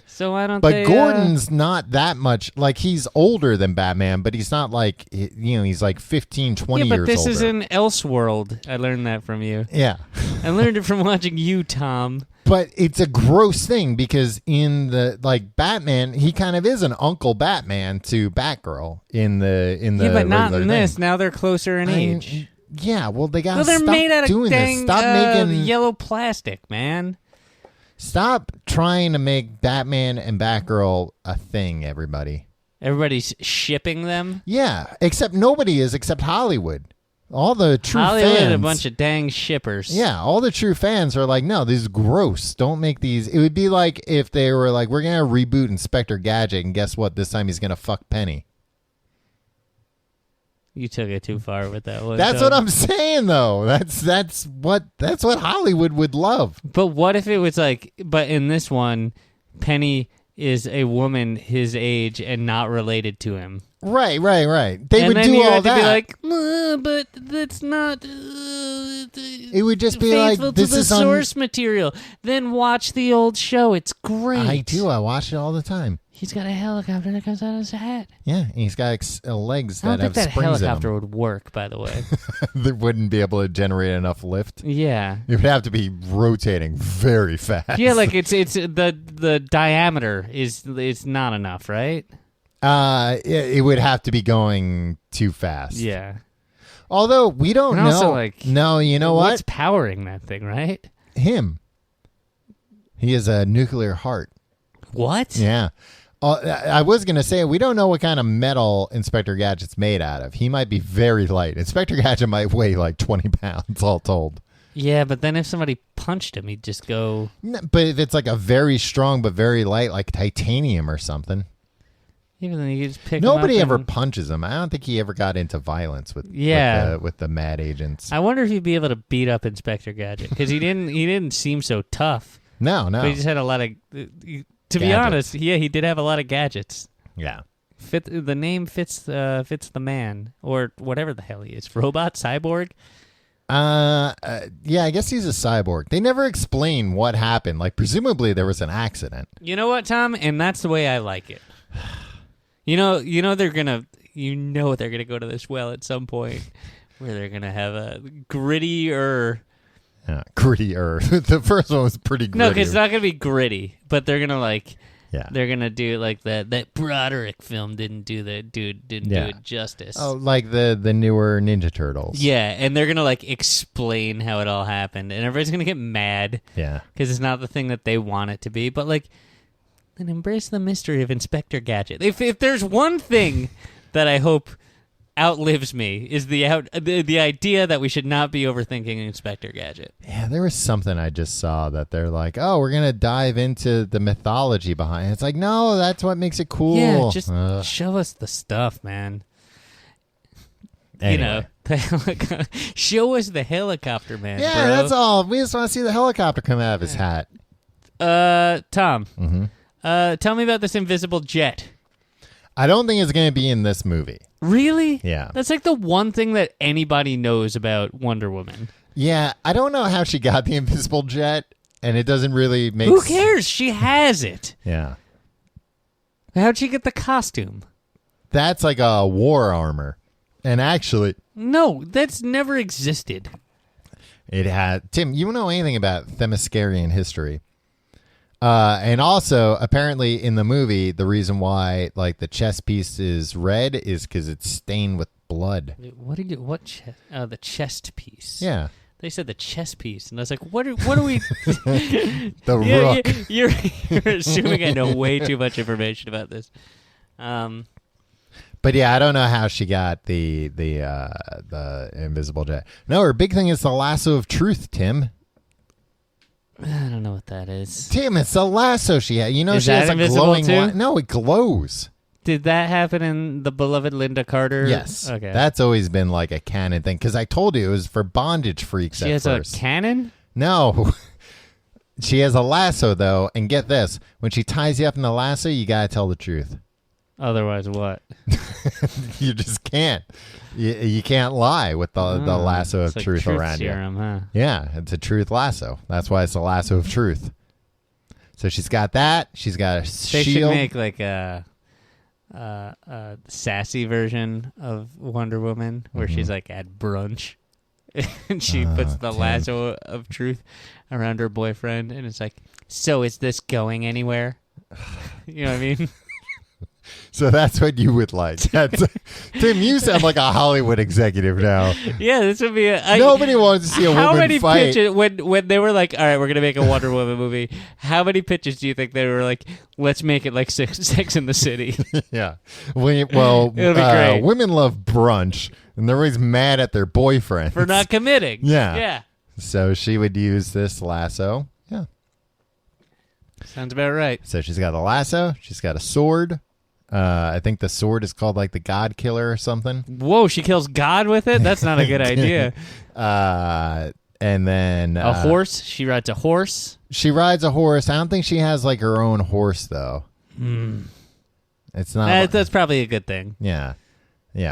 S3: So why don't
S2: But Gordon's not that much, like he's older than Batman, but he's not like, he's like 15, 20 years older.
S3: Yeah, but this is in Elseworld. I learned that from you.
S2: Yeah.
S3: I learned it from watching you, Tom.
S2: But it's a gross thing because in the Batman, he kind of is an Uncle Batman to Batgirl in the
S3: yeah, but not in
S2: thing.
S3: this. Now they're closer in age.
S2: Yeah, well, they gotta
S3: they're
S2: stop
S3: made out of
S2: doing
S3: dang,
S2: this. Stop making
S3: yellow plastic, man.
S2: Stop trying to make Batman and Batgirl a thing, everybody.
S3: Everybody's shipping them.
S2: Yeah, except nobody is, except Hollywood. All the true
S3: Hollywood
S2: fans.
S3: a bunch of dang shippers.
S2: Yeah, all the true fans are like, no, this is gross. Don't make these. It would be like if they were like, we're going to reboot Inspector Gadget, and guess what? This time he's going to fuck Penny.
S3: You took it too far with that one.
S2: That's what I'm saying, though. That's what Hollywood would love.
S3: But what if it was like, but in this one, Penny is a woman his age and not related to him.
S2: Right. They
S3: and
S2: would
S3: then
S2: do
S3: you
S2: all
S3: have
S2: that.
S3: To be like, but that's not.
S2: It would just be
S3: faithful
S2: like, this
S3: to the
S2: is
S3: source material. Then watch the old show. It's great.
S2: I do. I watch it all the time.
S3: He's got a helicopter that comes out of his hat.
S2: Yeah, and he's got legs
S3: I
S2: that
S3: don't
S2: have
S3: think that
S2: springs
S3: helicopter
S2: in them.
S3: would work, by the way.
S2: They wouldn't be able to generate enough lift.
S3: Yeah.
S2: It would have to be rotating very fast.
S3: Yeah, like it's the diameter is not enough, right?
S2: It would have to be going too fast.
S3: Yeah.
S2: Although we don't
S3: And
S2: know.
S3: also, like,
S2: no, you know
S3: what's
S2: what?
S3: powering that thing, right?
S2: Him. He has a nuclear heart.
S3: What?
S2: Yeah. I was going to say, we don't know what kind of metal Inspector Gadget's made out of. He might be very light. Inspector Gadget might weigh like 20 pounds, all told.
S3: Yeah, but then if somebody punched him, he'd just go...
S2: But if it's like a very strong but very light, like titanium or something.
S3: Even then, you just pick
S2: Nobody
S3: him up
S2: ever
S3: and...
S2: punches him. I don't think he ever got into violence with the mad agents.
S3: I wonder if he'd be able to beat up Inspector Gadget, because he didn't seem so tough.
S2: No.
S3: But he just had a lot of... To be honest, yeah, he did have a lot of gadgets.
S2: Yeah.
S3: The name fits the man, or whatever the hell he is. Robot? Cyborg?
S2: Yeah, I guess he's a cyborg. They never explain what happened. Like, presumably there was an accident.
S3: You know what, Tom? And that's the way I like it. You know they're gonna go to this well at some point where they're gonna have a grittier.
S2: Grittier. The first one was pretty gritty.
S3: No, because it's not gonna be gritty, but they're gonna they're gonna do like that Broderick film didn't do it justice.
S2: Oh, like the newer Ninja Turtles.
S3: Yeah, and they're gonna explain how it all happened, and everybody's gonna get mad.
S2: Yeah,
S3: because it's not the thing that they want it to be. But then embrace the mystery of Inspector Gadget. If there's one thing that I hope outlives me is the idea that we should not be overthinking Inspector Gadget.
S2: Yeah, there was something I just saw that they're like, oh, we're gonna dive into the mythology behind it. It's like, no, that's what makes it cool.
S3: Yeah, just show us the stuff, man.
S2: Anyway.
S3: Show us the helicopter, man.
S2: Yeah,
S3: bro.
S2: that's all. We just want to see the helicopter come out of his hat.
S3: Tom.
S2: Mm-hmm.
S3: Tell me about this invisible jet.
S2: I don't think it's going to be in this movie.
S3: Really?
S2: Yeah.
S3: That's the one thing that anybody knows about Wonder Woman.
S2: Yeah, I don't know how she got the invisible jet, and it doesn't really make
S3: Who cares? She has it.
S2: Yeah.
S3: How'd she get the costume?
S2: That's like a war armor. And actually...
S3: No, that's never existed.
S2: It had... Tim, you know anything about Themyscirian history? And also, apparently in the movie, the reason why the chess piece is red is because it's stained with blood.
S3: What chest? The chest piece.
S2: Yeah.
S3: They said the chess piece, and I was like, what are we...
S2: The rook.
S3: You're assuming I know way too much information about this.
S2: But yeah, I don't know how she got the invisible jet. No, her big thing is the lasso of truth, Tim.
S3: I don't know what that is.
S2: Tim, it's the lasso she had. You know,
S3: is
S2: she has a glowing
S3: too?
S2: No, it glows.
S3: Did that happen in the beloved Linda Carter?
S2: Yes.
S3: Okay.
S2: That's always been like a canon thing. Because I told you it was for bondage freaks
S3: she
S2: at
S3: has
S2: first.
S3: a cannon?
S2: No. She has a lasso, though. And get this. When she ties you up in the lasso, you got to tell the truth.
S3: Otherwise, what?
S2: You just can't. You can't lie with the lasso of truth
S3: truth
S2: around
S3: serum,
S2: you.
S3: Huh?
S2: Yeah, it's a truth lasso. That's why it's the lasso of truth. So she's got that. She's got a
S3: They
S2: shield.
S3: should make a sassy version of Wonder Woman where she's at brunch and she puts the lasso of truth around her boyfriend, and it's like, so is this going anywhere? You know what I mean?
S2: So that's what you would like. Tim, you sound like a Hollywood executive now.
S3: Yeah, this would be
S2: nobody wants to see a woman fight.
S3: How many pitches, when they were like, all right, we're going to make a Wonder Woman movie, how many pitches do you think they were like, let's make it like Sex in the City?
S2: Yeah. Well,
S3: it'll be great.
S2: Women love brunch, and they're always mad at their boyfriend.
S3: For not committing.
S2: Yeah.
S3: Yeah.
S2: So she would use this lasso. Yeah.
S3: Sounds about right.
S2: So she's got a lasso. She's got a sword. I think the sword is called like the God Killer or something.
S3: Whoa, she kills God with it? That's not a good idea.
S2: And then
S3: a horse. She rides a horse.
S2: She rides a horse. I don't think she has like her own horse though. It's not.
S3: That's probably a good thing.
S2: Yeah.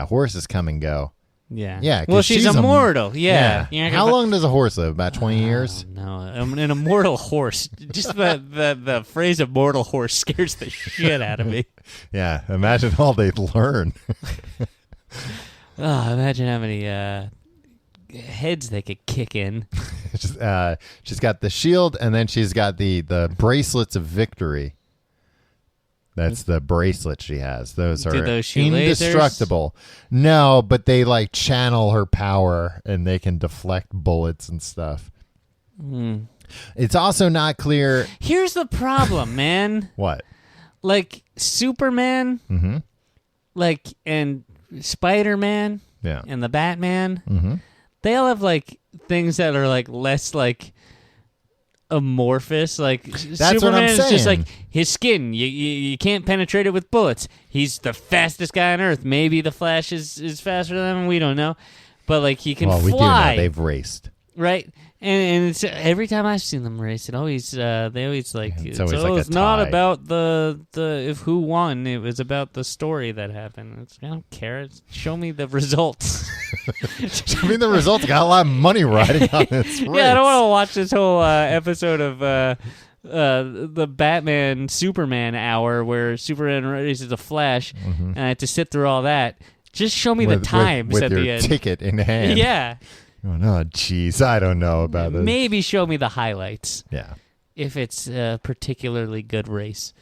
S2: Horses come and go.
S3: Yeah.
S2: Yeah.
S3: Well, she's immortal. Yeah.
S2: How long does a horse live? About 20 years?
S3: No, an immortal horse. Just the phrase immortal horse scares the shit out of me.
S2: Yeah. Imagine all they'd learn.
S3: Imagine how many heads they could kick in.
S2: She's got the shield, and then she's got the bracelets of victory. That's the bracelet she has. Those are indestructible. No, but they like channel her power and they can deflect bullets and stuff. It's also not clear.
S3: Here's the problem, man.
S2: What?
S3: Like Superman, like and Spider-Man, and the Batman. They all have like things that are like less like amorphous. Like
S2: that's
S3: Superman
S2: what I'm
S3: is
S2: saying.
S3: just like his skin. You can't penetrate it with bullets. He's the fastest guy on earth. Maybe the Flash is faster than him. We don't know, but like he can fly.
S2: We do know they've raced,
S3: right? And it's every time I've seen them race, they always like
S2: it's always like
S3: it's not about the if who won. It was about the story that happened. I don't care. Show me the results.
S2: Show me the results. Got a lot of money riding on this race.
S3: Yeah, I don't want to watch this whole episode of the Batman Superman hour where Superman races the Flash, and I have to sit through all that. Just show me the times
S2: with
S3: at
S2: your
S3: the end.
S2: Ticket in hand.
S3: Yeah.
S2: Oh no, jeez, I don't know about this.
S3: Maybe show me the highlights.
S2: Yeah.
S3: If it's a particularly good race.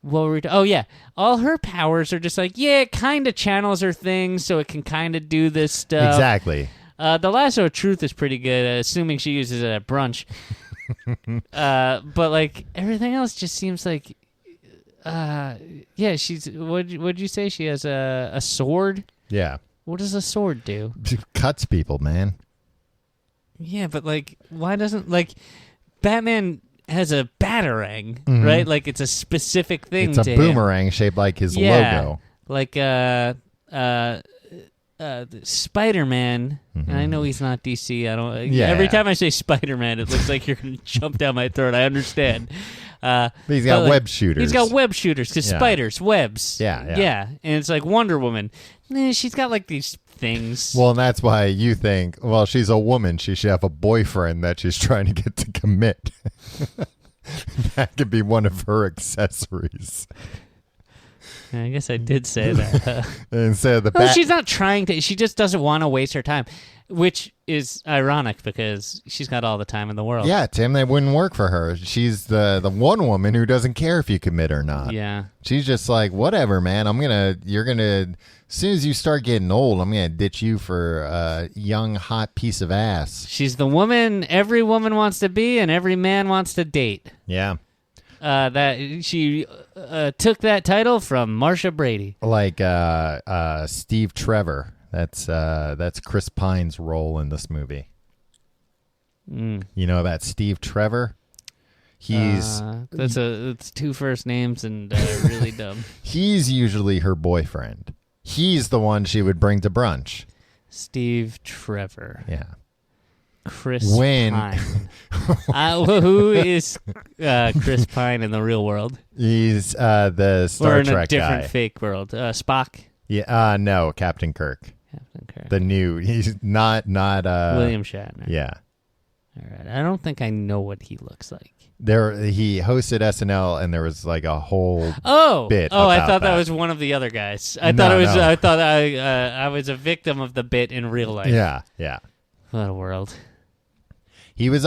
S3: What were we all her powers are just like, it kind of channels her things so it can kind of do this stuff.
S2: Exactly.
S3: The lasso of truth is pretty good, assuming she uses it at brunch. But like everything else just seems like, she's. What'd you say? She has a sword.
S2: Yeah.
S3: What does a sword do?
S2: It cuts people, man.
S3: Yeah, but like, why doesn't Batman has a batarang, right? Like it's a specific thing.
S2: It's a boomerang shaped like his logo.
S3: Like Spider-Man. And I know he's not DC. I don't. Every time I say Spider-Man, it looks like you're gonna jump down my throat. I understand.
S2: But he's got web shooters.
S3: He's got web shooters because spiders, webs.
S2: Yeah.
S3: And it's like Wonder Woman. She's got like these things.
S2: Well, and that's why you think, well, she's a woman. She should have a boyfriend that she's trying to get to commit. That could be one of her accessories.
S3: I guess I did say that.
S2: Instead of the
S3: she's not trying to. She just doesn't want to waste her time, which is ironic because she's got all the time in the world.
S2: Yeah, Tim, that wouldn't work for her. She's the one woman who doesn't care if you commit or not.
S3: Yeah.
S2: She's just like, whatever, man. You're going to, as soon as you start getting old, I'm going to ditch you for a young, hot piece of ass.
S3: She's the woman every woman wants to be and every man wants to date.
S2: Yeah.
S3: That she took that title from Marsha Brady.
S2: Like Steve Trevor. That's Chris Pine's role in this movie. You know about Steve Trevor? He's
S3: it's two first names and really dumb.
S2: He's usually her boyfriend. He's the one she would bring to brunch.
S3: Steve Trevor.
S2: Yeah.
S3: Chris Pine. Who is Chris Pine in the real world?
S2: He's the Star Trek guy.
S3: Or in a different fake world. Spock?
S2: Yeah. No, Captain Kirk.
S3: Captain Kirk.
S2: The new. He's not.
S3: William Shatner.
S2: Yeah.
S3: All right. I don't think I know what he looks like.
S2: He hosted SNL, and there was like a whole bit.
S3: I thought that was one of the other guys. I thought I was a victim of the bit in real life.
S2: Yeah.
S3: What a world.
S2: He was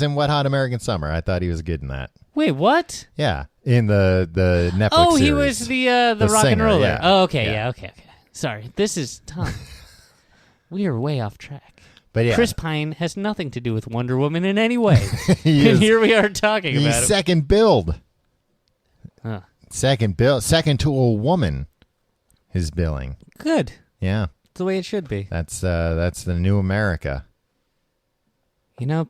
S2: in Wet Hot American Summer. I thought he was good in that.
S3: Wait, what?
S2: Yeah, in the Netflix
S3: Oh,
S2: series.
S3: he was the rock
S2: singer,
S3: and roller.
S2: yeah.
S3: Oh, okay,
S2: Yeah.
S3: okay. Sorry, this is Tom. We are way off track.
S2: But yeah,
S3: Chris Pine has nothing to do with Wonder Woman in any way.
S2: he
S3: And
S2: is,
S3: here we are talking
S2: he's
S3: about it.
S2: second billed.
S3: Huh.
S2: Second to a woman. His billing.
S3: Good.
S2: Yeah,
S3: It's the way it should be.
S2: that's the new America.
S3: You know,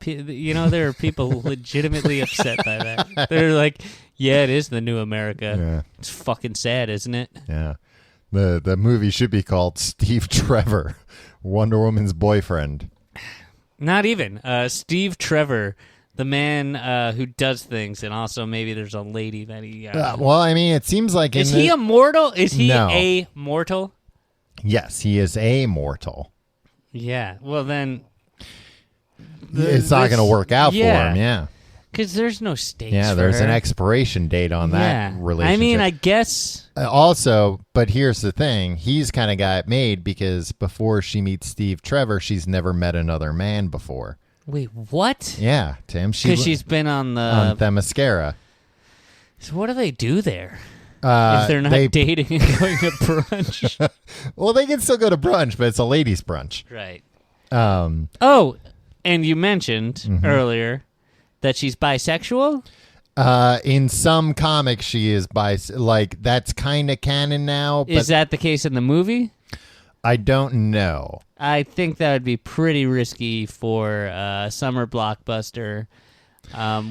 S3: there are people legitimately upset by that. They're like, yeah, it is the new America.
S2: Yeah,
S3: It's fucking sad, isn't it?
S2: yeah. The movie should be called Steve Trevor, Wonder Woman's boyfriend.
S3: Not even. Steve Trevor, the man who does things, and also maybe there's a lady that he...
S2: Well, I mean, it seems like
S3: is he immortal? Is he
S2: No.
S3: a mortal?
S2: Yes, he is a mortal.
S3: Yeah. Well, then...
S2: It's not going to work out for him, yeah.
S3: Because there's no stakes
S2: Yeah,
S3: for
S2: there's
S3: her.
S2: an expiration date on that relationship.
S3: I mean, I guess...
S2: Also, but here's the thing. He's kind of got it made because before she meets Steve Trevor, she's never met another man before.
S3: Wait, what?
S2: Yeah, Tim.
S3: Because she's been on the...
S2: on Themyscira.
S3: So what do they do there? If they're not dating and going to brunch.
S2: Well, they can still go to brunch, but it's a ladies' brunch.
S3: Right.
S2: Um,
S3: Oh, and you mentioned earlier that she's bisexual?
S2: in some comics, she is like that's kind of canon now. But
S3: Is that the case in the movie?
S2: I don't know.
S3: I think that would be pretty risky for a summer blockbuster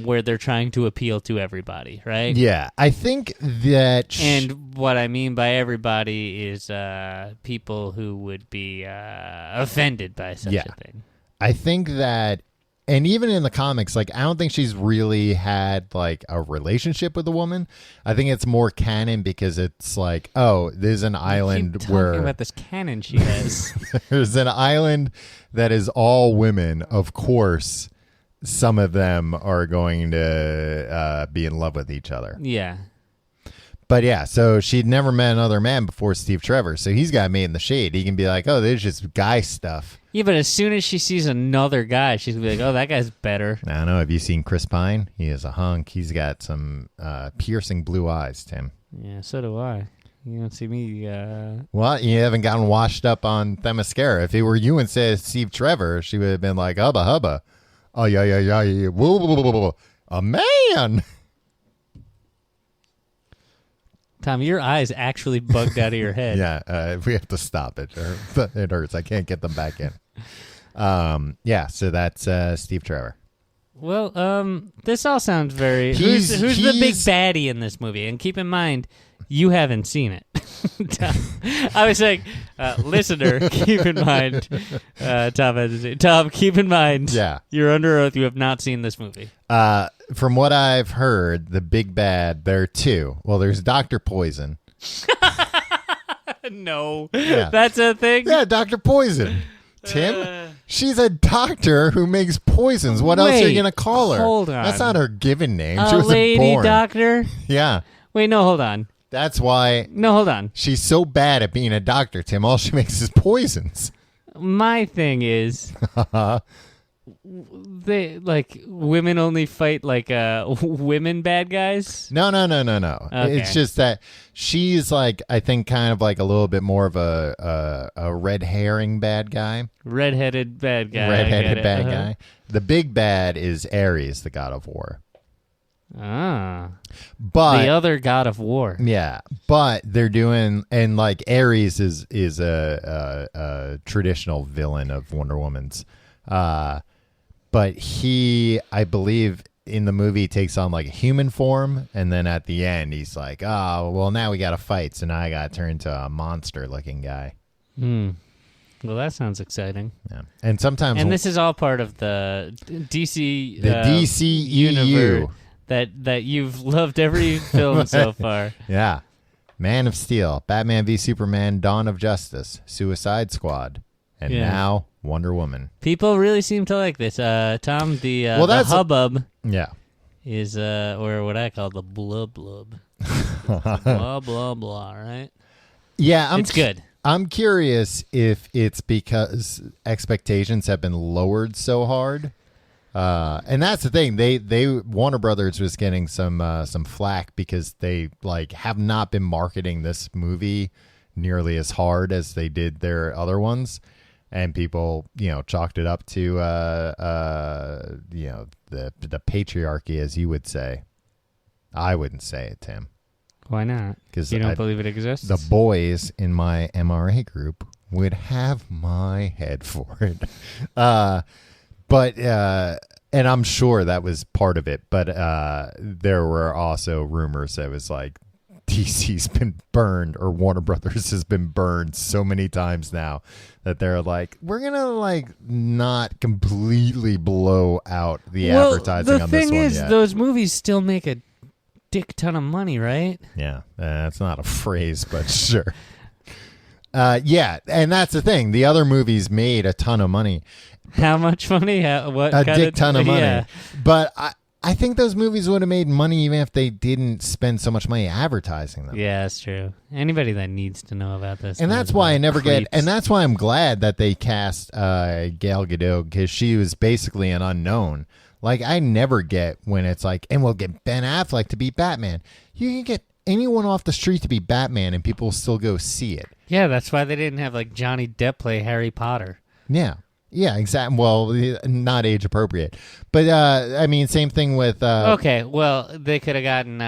S3: where they're trying to appeal to everybody, right?
S2: Yeah, I think that.
S3: And what I mean by everybody is people who would be offended by such a thing.
S2: I think that, and even in the comics, like, I don't think she's really had, like, a relationship with a woman. I think it's more canon because it's like, oh, there's an island
S3: Keep talking
S2: where...
S3: about this canon she has.
S2: There's an island that is all women. Of course, some of them are going to be in love with each other.
S3: Yeah.
S2: But yeah, so she'd never met another man before Steve Trevor. So he's got me in the shade. He can be like, oh, there's just guy stuff.
S3: Yeah, but as soon as she sees another guy, she's going to be like, oh, that guy's better.
S2: I don't know. Have you seen Chris Pine? He is a hunk. He's got some piercing blue eyes, Tim.
S3: Yeah, so do I. You don't see me.
S2: Well, you haven't gotten washed up on Themyscira. If it were you instead of Steve Trevor, she would have been like, hubba, hubba. Oh, yeah. Whoa, whoa, whoa, whoa. A man.
S3: Tom, your eyes actually bugged out of your head.
S2: Yeah, we have to stop it. It hurts. I can't get them back in. Yeah, so that's Steve Trevor.
S3: Well, this all sounds very...
S2: He's
S3: Who's the big baddie in this movie? And keep in mind, you haven't seen it. Tom, I was saying, listener, keep in mind, Tom hasn't seen it. Tom, keep in mind,
S2: Yeah.
S3: you're under oath, you have not seen this movie.
S2: From what I've heard, the big bad, there are two. Well, there's Dr. Poison.
S3: No.
S2: Yeah.
S3: That's a thing?
S2: Yeah, Dr. Poison. Tim, she's a doctor who makes poisons. What else are you
S3: Wait,
S2: going to call her?
S3: hold on.
S2: That's not her given name. She
S3: A
S2: wasn't
S3: lady
S2: born.
S3: doctor?
S2: Yeah.
S3: Wait, no, hold on.
S2: That's why
S3: No, hold on.
S2: she's so bad at being a doctor, Tim. All she makes is poisons.
S3: My thing is, they like women only fight like women bad guys.
S2: No.
S3: Okay.
S2: It's just that she's like, I think, kind of like a little bit more of a red herring bad guy.
S3: Redheaded bad guy.
S2: Redheaded bad guy. The big bad is Ares, the god of war.
S3: Ah,
S2: But
S3: the other god of war.
S2: yeah, but they're doing, and like Ares is a traditional villain of Wonder Woman's. But he, I believe, in the movie takes on like a human form, and then at the end he's like, oh, well, now we got to fight, so now I got to turn into a monster-looking guy.
S3: Well, that sounds exciting.
S2: Yeah, and sometimes,
S3: And this is all part of the DC,
S2: the DCEU.
S3: universe that you've loved every film so far.
S2: Yeah, Man of Steel, Batman v Superman, Dawn of Justice, Suicide Squad, and now Wonder Woman.
S3: People really seem to like this. Tom, the
S2: that's
S3: hubbub
S2: Yeah.
S3: is or what I call the blub. Blah blah blah, right?
S2: Yeah,
S3: It's good.
S2: I'm curious if it's because expectations have been lowered so hard. And that's the thing. They Warner Brothers was getting some flack because they like have not been marketing this movie nearly as hard as they did their other ones, and people chalked it up to the patriarchy, as you would say. I wouldn't say it, Tim.
S3: Why not?
S2: Because
S3: you don't believe it exists.
S2: The boys in my MRA group would have my head for it. But and I'm sure that was part of it. But there were also rumors that it was like DC's been burned, or Warner Brothers has been burned so many times now that they're like, we're gonna like not completely blow out the advertising on this one.
S3: The thing is,
S2: yet.
S3: Those movies still make a dick ton of money, right?
S2: Yeah, that's not a phrase, but sure. Yeah, and that's the thing. The other movies made a ton of money.
S3: How much money? What?
S2: A dick ton of money.
S3: Yeah.
S2: But I think those movies would have made money even if they didn't spend so much money advertising them.
S3: Yeah, that's true. Anybody that needs to know about this.
S2: And that's why I never get, and that's why I'm glad that they cast Gal Gadot, because she was basically an unknown. Like, I never get when it's like, and we'll get Ben Affleck to be Batman. You can get anyone off the street to be Batman and people will still go see it.
S3: Yeah, that's why they didn't have like Johnny Depp play Harry Potter.
S2: Yeah. Yeah, exactly. Well, not age appropriate. But, I mean, same thing with...
S3: okay, well, they could have gotten...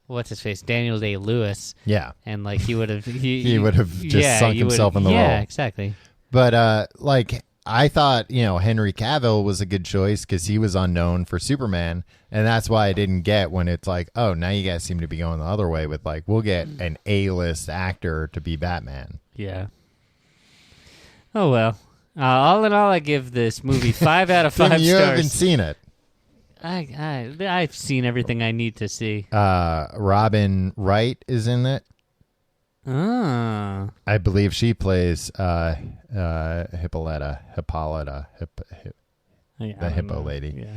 S3: what's his face? Daniel Day-Lewis.
S2: Yeah.
S3: And like he would have...
S2: He would have just sunk himself in the role.
S3: Yeah, exactly.
S2: But, like... I thought, Henry Cavill was a good choice because he was unknown for Superman, and that's why I didn't get when it's like, oh, now you guys seem to be going the other way with like, we'll get an A-list actor to be Batman.
S3: Yeah. Oh, well. All in all, I give this movie 5 out of 5 stars.
S2: You haven't seen it.
S3: I've seen everything I need to see.
S2: Robin Wright is in it.
S3: Oh.
S2: I believe she plays Hippolyta, the hippo lady.
S3: Yeah.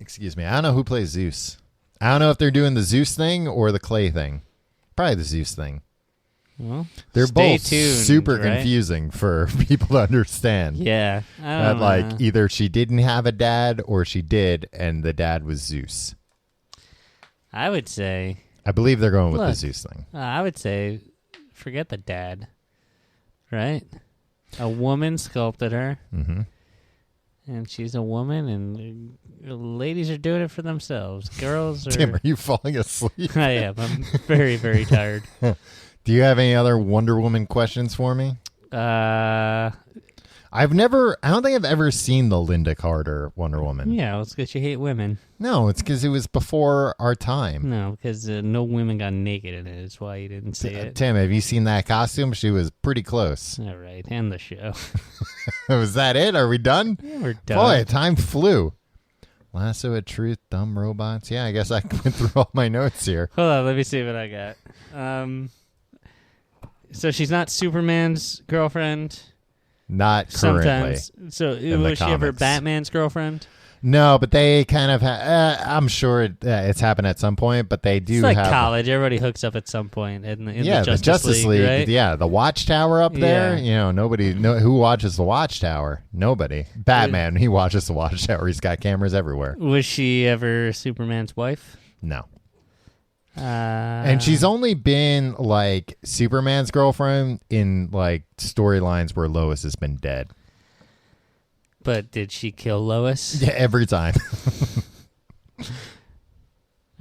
S2: Excuse me. I don't know who plays Zeus. I don't know if they're doing the Zeus thing or the Clay thing. Probably the Zeus thing.
S3: Well,
S2: they're both
S3: tuned,
S2: super
S3: right?
S2: confusing for people to understand.
S3: Yeah.
S2: That like either she didn't have a dad or she did, and the dad was Zeus.
S3: I would say...
S2: I believe they're going with the Zeus thing.
S3: I would say, forget the dad, right? A woman sculpted her, and she's a woman, and ladies are doing it for themselves. Girls are...
S2: Tim, are you falling asleep?
S3: I am. I'm very, very tired.
S2: Do you have any other Wonder Woman questions for me? I don't think I've ever seen the Linda Carter Wonder Woman.
S3: Yeah, well, it's because you hate women.
S2: No, it's because it was before our time.
S3: No, because no women got naked in it. That's why you didn't see it.
S2: Tim, have you seen that costume? She was pretty close.
S3: All right, end the show.
S2: Was that it? Are we done?
S3: Yeah, we're done.
S2: Boy, time flew. Lasso of Truth, Dumb Robots. Yeah, I guess I went through all my notes here.
S3: Hold on, let me see what I got. So she's not Superman's girlfriend?
S2: Not currently.
S3: Sometimes. So was she ever Batman's girlfriend?
S2: No, but they kind of I'm sure it's happened at some point, but they do
S3: it's like
S2: have...
S3: college. Everybody hooks up at some point in the
S2: Justice League.
S3: Right?
S2: Yeah, the Watchtower up there.
S3: Yeah.
S2: Who watches the Watchtower? Nobody. Batman, he watches the Watchtower. He's got cameras everywhere.
S3: Was she ever Superman's wife?
S2: No. And she's only been like Superman's girlfriend in like storylines where Lois has been dead.
S3: But did she kill Lois?
S2: Yeah, every time.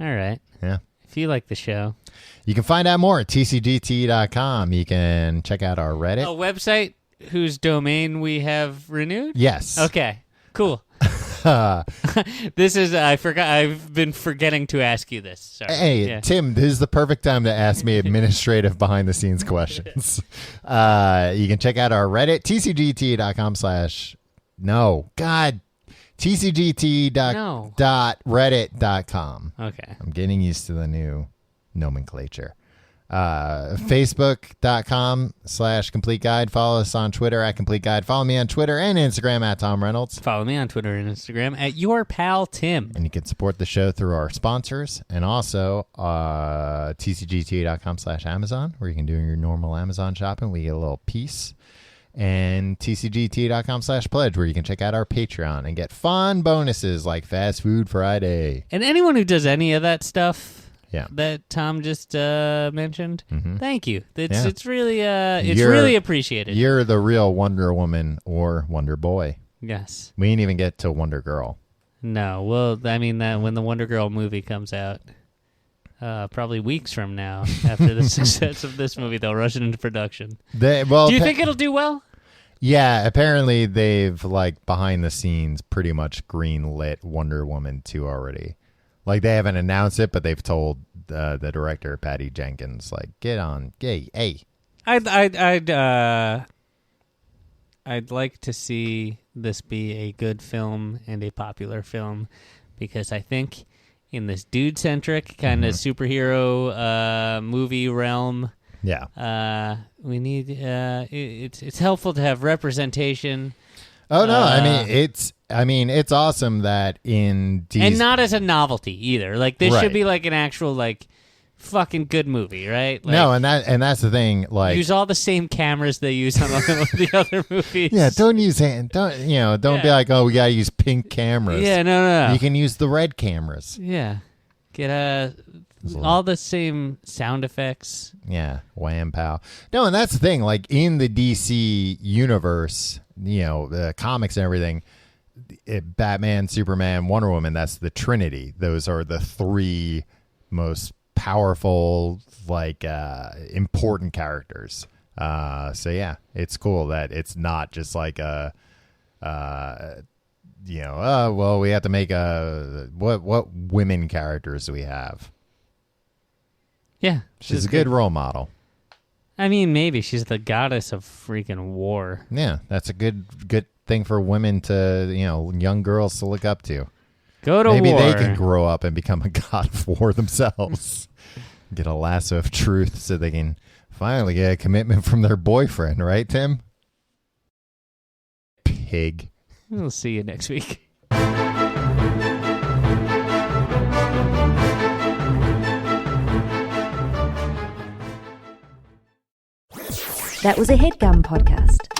S3: All right.
S2: Yeah.
S3: If you like the show,
S2: you can find out more at tcgt.com. You can check out our Reddit.
S3: A website whose domain we have renewed?
S2: Yes.
S3: Okay. Cool. This is I forgot. I've been forgetting to ask you this. Sorry.
S2: Hey,
S3: yeah.
S2: Tim, this is the perfect time to ask me administrative behind the scenes questions. You can check out our Reddit, tcgt.reddit.com.
S3: Okay.
S2: I'm getting used to the new nomenclature. Facebook.com/Complete Guide. Follow us on Twitter at Complete Guide. Follow me on Twitter and Instagram at Tom Reynolds.
S3: Follow me on Twitter and Instagram at Your Pal Tim.
S2: And you can support the show through our sponsors and also tcgt.com/Amazon, where you can do your normal Amazon shopping. We get a little piece. And tcgt.com/pledge, where you can check out our Patreon and get fun bonuses like Fast Food Friday.
S3: And anyone who does any of that stuff
S2: Yeah.
S3: that Tom just mentioned, thank you. It's really
S2: You're-
S3: really appreciated.
S2: You're the real Wonder Woman or Wonder Boy.
S3: Yes.
S2: We didn't even get to Wonder Girl.
S3: No. Well, I mean, when the Wonder Girl movie comes out, probably weeks from now, after the success of this movie, they'll rush it into production. Do you think it'll do well?
S2: Yeah, apparently they've, like, behind the scenes pretty much green-lit Wonder Woman 2 already. Like, they haven't announced it, but they've told the director, Patty Jenkins, like, get on, hey.
S3: I'd like to see this be a good film and a popular film, because I think in this dude-centric kind of superhero movie realm, we need it's helpful to have representation.
S2: Oh no, I mean it's awesome that in DC,
S3: and not as a novelty either. Like this
S2: Right.
S3: should be like an actual like fucking good movie, right? Like,
S2: no, and that's the thing. Like,
S3: use all the same cameras they use on all the other movies.
S2: Yeah, don't be like, oh, we gotta use pink cameras.
S3: Yeah, no.
S2: You can use the red cameras.
S3: Yeah, get all the same sound effects.
S2: Yeah, wham pow. No, and that's the thing. Like in the DC universe, the comics and everything, Batman, Superman, Wonder Woman. That's the Trinity. Those are the three most powerful, like, important characters. So yeah, it's cool that it's not just like we have to make what women characters do we have?
S3: Yeah,
S2: She's a good role model.
S3: I mean, maybe she's the goddess of freaking war.
S2: Yeah, that's a good thing for women to, young girls to look up to.
S3: Go to
S2: Maybe
S3: war.
S2: they can grow up and become a god of war themselves. Get a lasso of truth so they can finally get a commitment from their boyfriend, right, Tim? Pig.
S3: We'll see you next week.
S1: That was a HeadGum podcast.